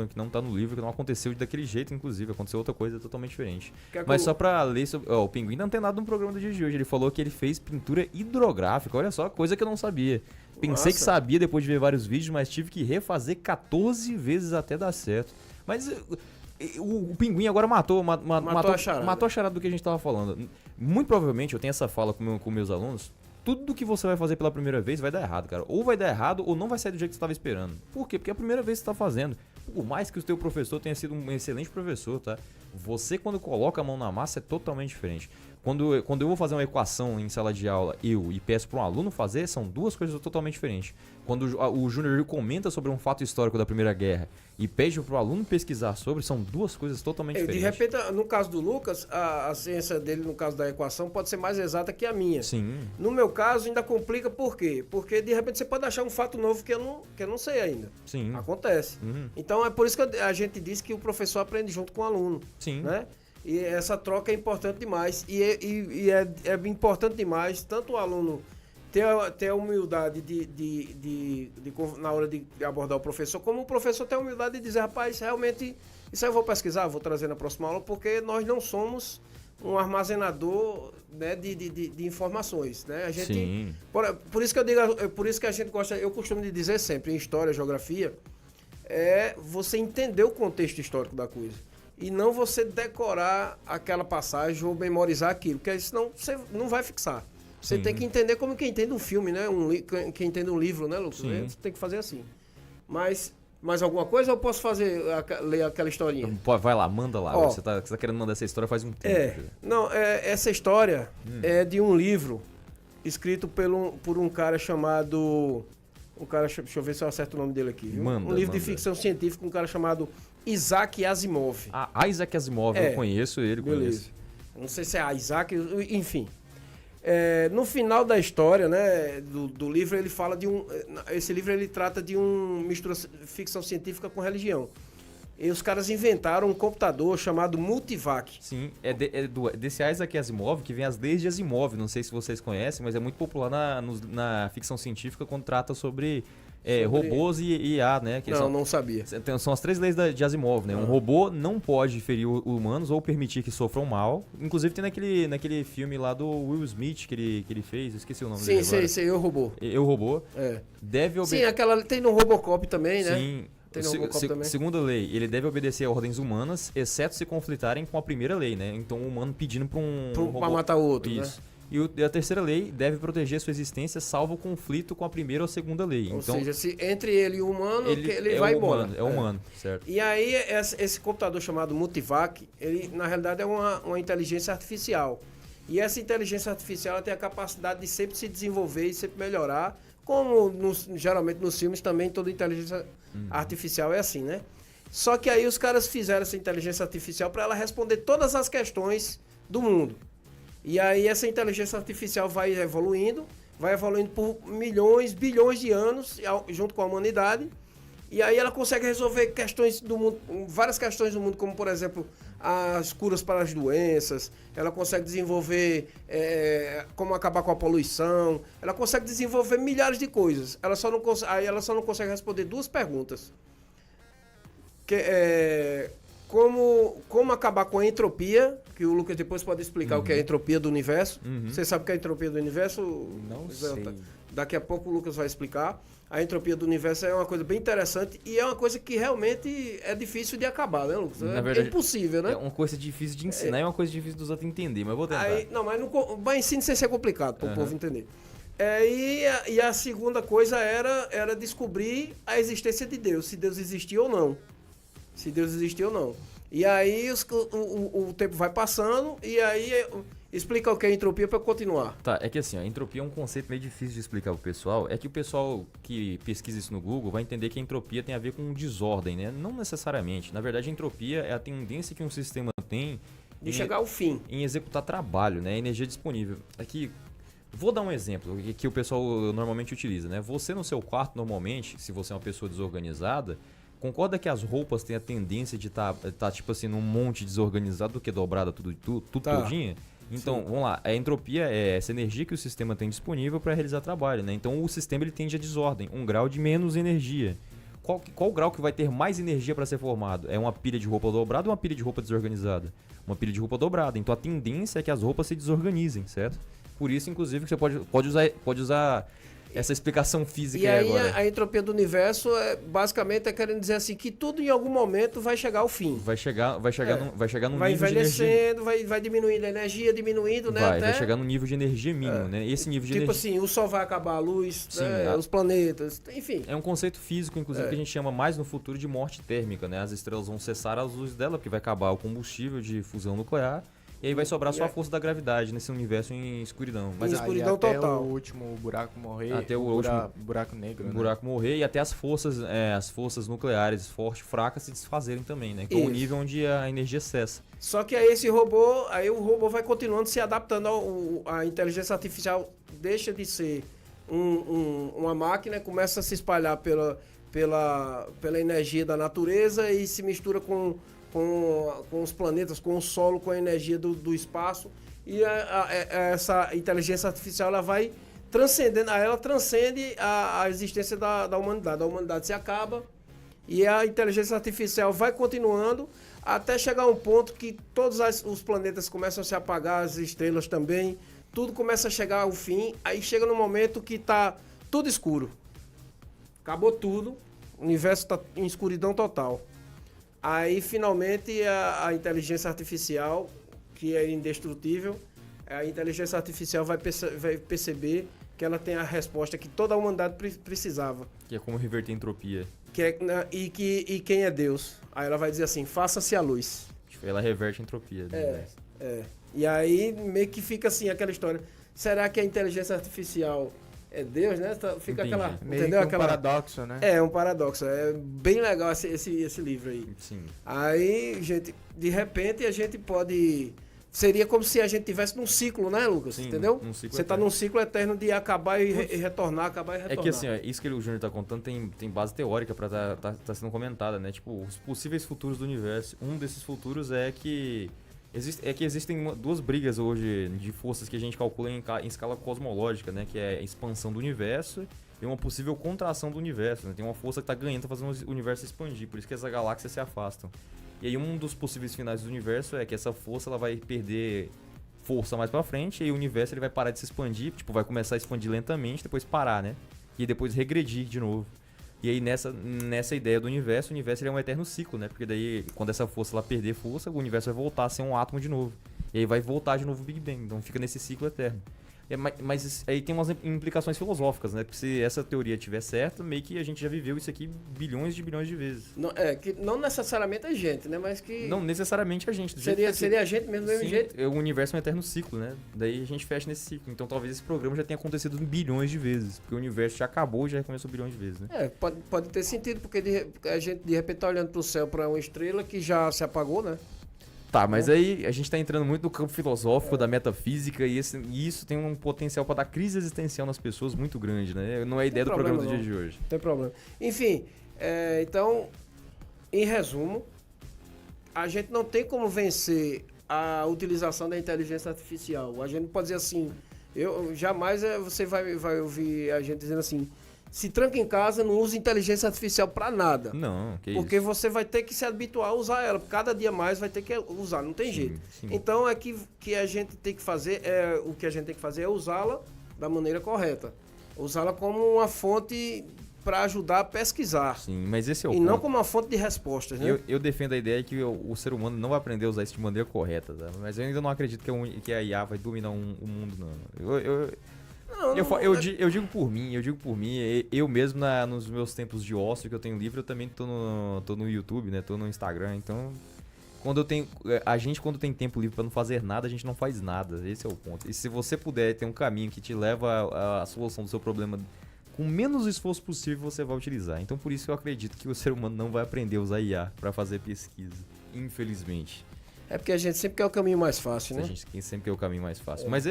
que não tá no livro, que não aconteceu daquele jeito, inclusive. Aconteceu outra coisa totalmente diferente. Mas só pra ler sobre... Ó, o Pinguim não tem nada no programa do dia de hoje. Ele falou que ele fez pintura hidrográfica. Olha só, coisa que eu não sabia. Pensei que sabia depois de ver vários vídeos, mas tive que refazer 14 vezes até dar certo. Mas... O Pinguim agora matou a charada do que a gente tava falando. Muito provavelmente, eu tenho essa fala com meus alunos, tudo que você vai fazer pela primeira vez vai dar errado, cara. Ou vai dar errado, ou não vai sair do jeito que você estava esperando. Por quê? Porque é a primeira vez que você está fazendo. Por mais que o teu professor tenha sido um excelente professor, tá? Você, quando coloca a mão na massa, é totalmente diferente. Quando eu vou fazer uma equação em sala de aula, e peço para um aluno fazer, são duas coisas totalmente diferentes. Quando o Júnior comenta sobre um fato histórico da Primeira Guerra e pede para o aluno pesquisar sobre, são duas coisas totalmente diferentes. De repente, no caso do Lucas, a ciência dele, no caso da equação, pode ser mais exata que a minha. Sim. No meu caso, ainda complica por quê? Porque, de repente, você pode achar um fato novo que eu não sei ainda. Sim. Acontece. Uhum. Então, é por isso que a gente diz que o professor aprende junto com o aluno. Sim. Né? E essa troca é importante demais. E é importante demais, tanto o aluno ter a humildade na hora de abordar o professor, como o professor ter a humildade de dizer, rapaz, realmente, isso aí eu vou pesquisar, vou trazer na próxima aula, porque nós não somos um armazenador, né, de informações, né? A gente, Sim. por isso que eu digo, por isso que a gente gosta, eu costumo de dizer sempre, em história, geografia, é você entender o contexto histórico da coisa. E não você decorar aquela passagem ou memorizar aquilo, porque senão você não vai fixar. Você Sim. tem que entender como quem entende um filme, né? Quem entende um livro, né, Lucas? Sim. Você tem que fazer assim. Mas mais alguma coisa ou eu posso ler aquela historinha? Pô, vai lá, manda lá. Ó. Você tá querendo mandar essa história faz um tempo. Essa história é de um livro escrito por um cara chamado... deixa eu ver se eu acerto o nome dele aqui. Viu? Manda, um livro de manda. ficção científica, um cara chamado Isaac Asimov. Isaac Asimov, eu conheço ele, Beleza. conheço. Não sei se é Isaac, enfim. No final da história, né, do livro, ele fala de um... Esse livro, ele trata de mistura ficção científica com religião. E os caras inventaram um computador chamado Multivac. Sim, desse Isaac Asimov que vem as leis de Asimov. Não sei se vocês conhecem, mas é muito popular na ficção científica quando trata sobre robôs e IA, né? Que Não sabia. São as 3 leis de Asimov, né? Um robô não pode ferir humanos ou permitir que sofram mal. Inclusive tem naquele filme lá do Will Smith que ele fez, eu esqueci o nome dele agora. Sim, Eu, Robô. Eu, Robô. Deve Sim, aquela tem no Robocop também, né? Sim. Tem no Robocop também. Segunda lei, ele deve obedecer a ordens humanas, exceto se conflitarem com a primeira lei, né? Então o humano pedindo para um robô... Pra matar o outro, Isso. né? E a terceira lei deve proteger sua existência salvo conflito com a primeira ou segunda lei. Ou então, seja, se entre ele e o humano, ele vai embora. É humano, certo. E aí, esse computador chamado Multivac, ele na realidade é uma inteligência artificial. E essa inteligência artificial ela tem a capacidade de sempre se desenvolver e sempre melhorar, como geralmente nos filmes também toda inteligência artificial é assim, né? Só que aí os caras fizeram essa inteligência artificial para ela responder todas as questões do mundo. E aí essa inteligência artificial vai evoluindo por milhões, bilhões de anos junto com a humanidade. E aí ela consegue resolver questões do mundo, várias questões do mundo, como por exemplo as curas para as doenças, ela consegue desenvolver como acabar com a poluição, ela consegue desenvolver milhares de coisas. Aí ela só não consegue responder duas perguntas. Como acabar com a entropia, que o Lucas depois pode explicar o que é a entropia do universo. Você sabe o que é a entropia do universo? Não Zé? sei. Daqui a pouco o Lucas vai explicar. A entropia do universo é uma coisa bem interessante e é uma coisa que realmente é difícil de acabar, né, Lucas? Na verdade, é impossível, né? É uma coisa difícil de ensinar e uma coisa difícil dos outros entender, mas eu vou tentar. Mas ensino sem ser complicado para o povo entender. E a segunda coisa era descobrir a existência de Deus, se Deus existia ou não. Se Deus existia ou não. E aí o tempo vai passando e aí explica o que é entropia para continuar. Tá, é que assim, a entropia é um conceito meio difícil de explicar pro pessoal. É que o pessoal que pesquisa isso no Google vai entender que a entropia tem a ver com desordem, né? Não necessariamente. Na verdade, a entropia é a tendência que um sistema tem De chegar ao fim. em executar trabalho, né? Energia disponível. Aqui, vou dar um exemplo que o pessoal normalmente utiliza, né? Você no seu quarto, normalmente, se você é uma pessoa desorganizada, concorda que as roupas têm a tendência de tá tipo assim, num monte desorganizado do que dobrada tudo Tá. todinha? Então, vamos lá, a entropia é essa energia que o sistema tem disponível para realizar trabalho, né? Então o sistema ele tende a desordem, um grau de menos energia. Qual grau que vai ter mais energia para ser formado? É uma pilha de roupa dobrada ou uma pilha de roupa desorganizada? Uma pilha de roupa dobrada. Então a tendência é que as roupas se desorganizem, certo? Por isso, inclusive, que você pode usar essa explicação física E aí agora. a entropia do universo basicamente é querendo dizer assim que tudo em algum momento vai chegar ao fim. Vai chegar num Vai nível de energia. envelhecendo, vai diminuindo a energia, diminuindo, né? Vai chegar num nível de energia mínimo, né? Esse nível de Tipo energia. assim, o Sol vai acabar, a luz, Sim, né? Os planetas, enfim. É um conceito físico, inclusive, que a gente chama mais no futuro de morte térmica, né? As estrelas vão cessar as luzes dela, porque vai acabar o combustível de fusão nuclear, e aí vai sobrar só a força da gravidade nesse universo em escuridão. Mas Em é escuridão até total. o último buraco morrer, Até o buraco negro, o né? buraco morrer e até as forças nucleares fortes, fracas, se desfazerem também, né? Que é o Isso. nível onde a energia cessa. Só que aí o robô vai continuando se adaptando à inteligência artificial, deixa de ser uma máquina, começa a se espalhar pela energia da natureza e se mistura com os planetas, com o solo, com a energia do espaço. E essa inteligência artificial ela vai transcendendo, ela transcende a existência da humanidade. A humanidade se acaba e a inteligência artificial vai continuando até chegar a um ponto que todos os planetas começam a se apagar, as estrelas também, tudo começa a chegar ao fim. Aí chega no momento que tá tudo escuro. Acabou tudo, o universo está em escuridão total. Aí, finalmente, a inteligência artificial, que é indestrutível, a inteligência artificial vai perceber que ela tem a resposta que toda a humanidade precisava. Que é como reverter a entropia. E quem é Deus? Aí ela vai dizer assim, faça-se a luz. Tipo, ela reverte a entropia. Né? E aí, meio que fica assim, aquela história. Será que a inteligência artificial é Deus, né? Fica Entendi. aquela... Meio entendeu? que um paradoxo, né? É, um paradoxo. É bem legal esse livro aí. Sim. Aí, gente, de repente a gente pode... Seria como se a gente tivesse num ciclo, né, Lucas? Sim, entendeu? num ciclo Você tá eterno. num ciclo eterno de acabar e retornar, acabar e retornar. É que assim, ó, isso que o Júnior tá contando tem base teórica pra tá sendo comentada, né? Tipo, os possíveis futuros do universo. Um desses futuros é que existem duas brigas hoje de forças que a gente calcula em escala cosmológica, né? Que é a expansão do universo e uma possível contração do universo, né? Tem uma força que tá ganhando, tá fazendo o universo expandir, por isso que as galáxias se afastam. E aí um dos possíveis finais do universo é que essa força ela vai perder força mais pra frente e o universo ele vai parar de se expandir, tipo, vai começar a expandir lentamente, depois parar, né? E depois regredir de novo. E aí nessa ideia do universo, o universo ele é um eterno ciclo, né? Porque daí quando essa força ela perder força, o universo vai voltar a ser um átomo de novo. E aí vai voltar de novo o Big Bang, então fica nesse ciclo eterno. Mas aí tem umas implicações filosóficas, né? Porque se essa teoria estiver certa, meio que a gente já viveu isso aqui bilhões de vezes. Não, que não necessariamente a gente, né? Mas que... Não necessariamente a gente. Seria a gente mesmo do mesmo Sim, jeito. o universo é um eterno ciclo, né? Daí a gente fecha nesse ciclo. Então talvez esse programa já tenha acontecido bilhões de vezes. Porque o universo já acabou e já começou bilhões de vezes, né? Pode ter sentido, porque a gente de repente tá olhando pro céu pra uma estrela que já se apagou, né? Tá, mas aí a gente tá entrando muito no campo filosófico da metafísica e isso tem um potencial pra dar crise existencial nas pessoas muito grande, né? Não é a ideia do programa do dia de hoje. Não tem problema. Enfim, Então, em resumo, a gente não tem como vencer a utilização da inteligência artificial. A gente pode dizer assim, jamais você vai ouvir a gente dizendo assim, se tranca em casa, não use inteligência artificial para nada. Não, que porque isso. você vai ter que se habituar a usar ela. Cada dia mais vai ter que usar, não tem jeito. Sim. Então é que a gente tem que fazer, o que a gente tem que fazer é usá-la da maneira correta. Usá-la como uma fonte para ajudar a pesquisar. Sim, mas esse é o E ponto. não como uma fonte de respostas, né? Eu defendo a ideia que o ser humano não vai aprender a usar isso de maneira correta, tá? Mas eu ainda não acredito que a IA vai dominar o mundo, não. Eu digo por mim, eu mesmo nos meus tempos de ócio que eu tenho livre, eu também tô no YouTube, né? Tô no Instagram, então quando tem tempo livre pra não fazer nada, a gente não faz nada. Esse é o ponto. E se você puder ter um caminho que te leva à solução do seu problema com menos esforço possível, você vai utilizar. Então por isso que eu acredito que o ser humano não vai aprender a usar IA pra fazer pesquisa, infelizmente. É porque a gente sempre quer o caminho mais fácil, né? A gente sempre quer o caminho mais fácil. É. Mas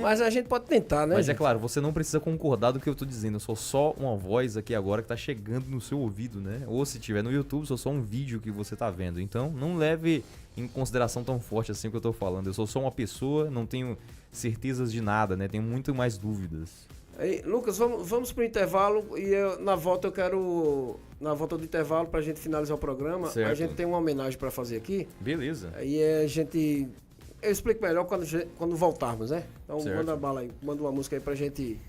Mas a gente pode tentar, né? Mas é gente? claro, você não precisa concordar do que eu tô dizendo. Eu sou só uma voz aqui agora que tá chegando no seu ouvido, né? Ou se tiver no YouTube, sou só um vídeo que você tá vendo. Então, não leve em consideração tão forte assim o que eu tô falando. Eu sou só uma pessoa, não tenho certezas de nada, né? Tenho muito mais dúvidas. Aí, Lucas, vamos pro intervalo e na volta na volta do intervalo, pra gente finalizar o programa, Certo. a gente tem uma homenagem pra fazer aqui. Beleza. Aí eu explico melhor quando voltarmos, né? Então Certo. manda bala aí, manda uma música aí pra gente.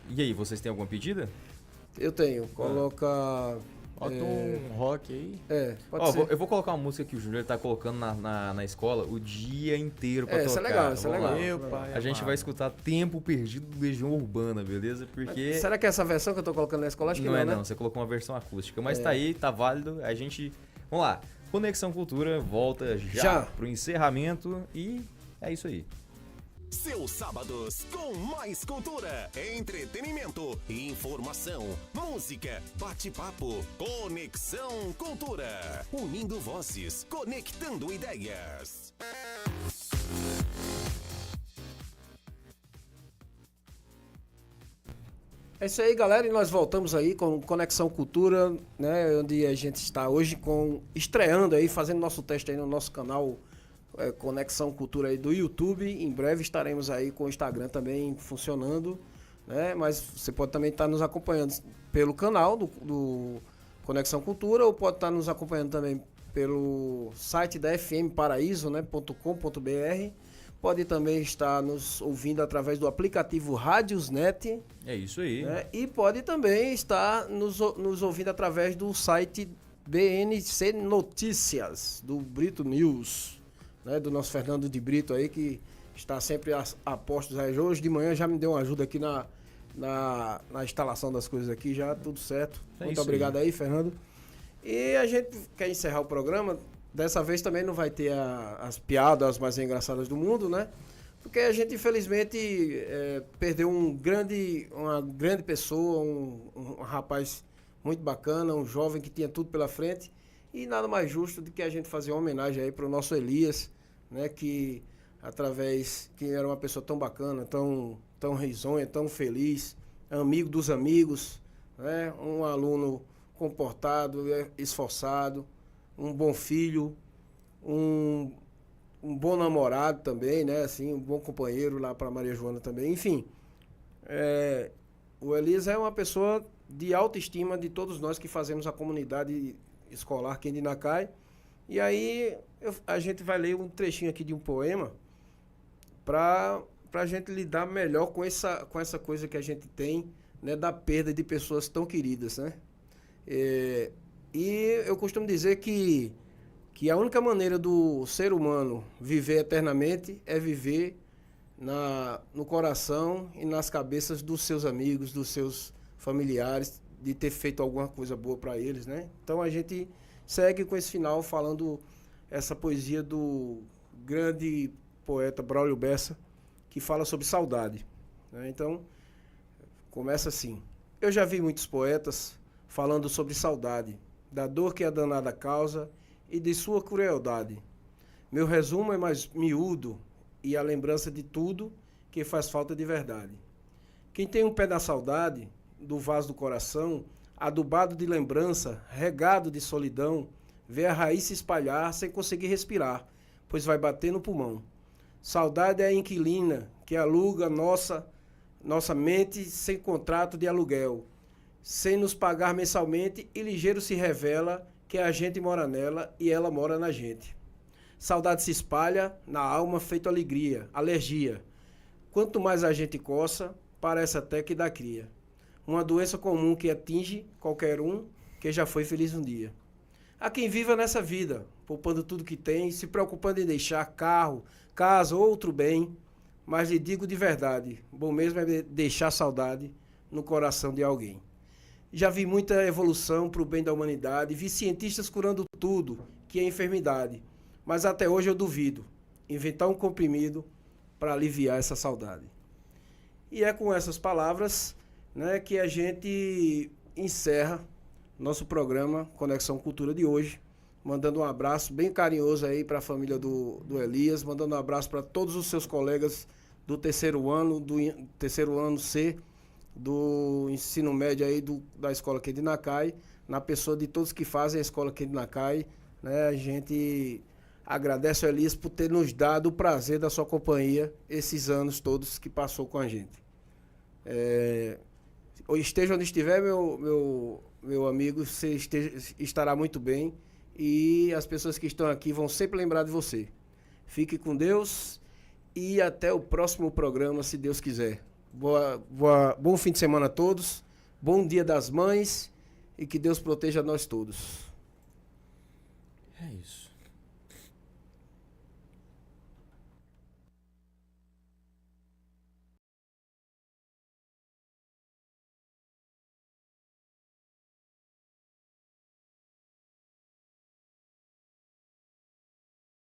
E aí, vocês têm alguma pedida? Eu tenho, coloca... Bota um rock aí. Pode Ó, ser. eu vou colocar uma música que o Júnior tá colocando na escola o dia inteiro pra tocar. Essa é legal, essa é Vamos legal. lá. Meu pai A gente amado. vai escutar Tempo Perdido do Legião Urbana, beleza? Porque... Será que é essa versão que eu tô colocando na escola? Acho que Não não, é né? não, você colocou uma versão acústica. Mas tá aí, tá válido. A gente... Vamos lá. Conexão Cultura volta já pro encerramento e é isso aí. Seus sábados com mais cultura, entretenimento, informação, música, bate-papo, Conexão Cultura. Unindo vozes, conectando ideias. É isso aí, galera, e nós voltamos aí com Conexão Cultura, né, onde a gente está hoje estreando aí, fazendo nosso teste aí no nosso canal Conexão Cultura aí do YouTube. Em breve estaremos aí com o Instagram também funcionando, né, mas você pode também estar nos acompanhando pelo canal do Conexão Cultura ou pode estar nos acompanhando também pelo site da FM Paraíso, né, .com.br. Pode também estar nos ouvindo através do aplicativo Radiosnet. É isso aí. Né? E pode também estar nos ouvindo através do site BNC Notícias, do Brito News, né? Do nosso Fernando de Brito aí, que está sempre a postos aí. Hoje de manhã já me deu uma ajuda aqui na instalação das coisas aqui, já tudo certo. É Muito isso obrigado aí, Fernando. E a gente quer encerrar o programa. Dessa vez também não vai ter as piadas mais engraçadas do mundo, né? Porque a gente, infelizmente, perdeu uma grande pessoa, um rapaz muito bacana, um jovem que tinha tudo pela frente. E nada mais justo do que a gente fazer uma homenagem aí para o nosso Elias, né? Que era uma pessoa tão bacana, tão risonha, tão feliz, amigo dos amigos, né? Um aluno comportado, esforçado, um bom filho, um bom namorado também, né? Assim, um bom companheiro lá para Maria Joana também. Enfim, o Elias é uma pessoa de autoestima de todos nós que fazemos a comunidade escolar aqui em Dinacai. E aí a gente vai ler um trechinho aqui de um poema para a gente lidar melhor com essa coisa que a gente tem, né? Da perda de pessoas tão queridas, né? E eu costumo dizer que a única maneira do ser humano viver eternamente é viver no coração e nas cabeças dos seus amigos, dos seus familiares, de ter feito alguma coisa boa para eles, né? Então a gente segue com esse final falando essa poesia do grande poeta Braulio Bessa, que fala sobre saudade, né? Então, começa assim: eu já vi muitos poetas falando sobre saudade, da dor que a danada causa e de sua crueldade. Meu resumo é mais miúdo e a lembrança de tudo que faz falta de verdade. Quem tem um pé na saudade, do vaso do coração, adubado de lembrança, regado de solidão, vê a raiz se espalhar sem conseguir respirar, pois vai bater no pulmão. Saudade é a inquilina que aluga nossa mente sem contrato de aluguel, sem nos pagar mensalmente, e ligeiro se revela que a gente mora nela e ela mora na gente. Saudade se espalha na alma feito alegria, alergia. Quanto mais a gente coça, parece até que dá cria. Uma doença comum que atinge qualquer um que já foi feliz um dia. Há quem viva nessa vida, poupando tudo que tem, se preocupando em deixar carro, casa ou outro bem, mas lhe digo de verdade, bom mesmo é deixar saudade no coração de alguém. Já vi muita evolução para o bem da humanidade, vi cientistas curando tudo que é enfermidade, mas até hoje eu duvido inventar um comprimido para aliviar essa saudade. E é com essas palavras, né, que a gente encerra nosso programa Conexão Cultura de hoje, mandando um abraço bem carinhoso aí para a família do Elias, mandando um abraço para todos os seus colegas do terceiro ano C, do ensino médio aí da Escola aqui de Nacai, na pessoa de todos que fazem a Escola aqui de Nacai, né? A gente agradece ao Elias por ter nos dado o prazer da sua companhia esses anos todos que passou com a gente. Esteja onde estiver, meu amigo, você estará muito bem, e as pessoas que estão aqui vão sempre lembrar de você. Fique com Deus e até o próximo programa, se Deus quiser. Bom fim de semana a todos, bom Dia das Mães e que Deus proteja nós todos. É isso.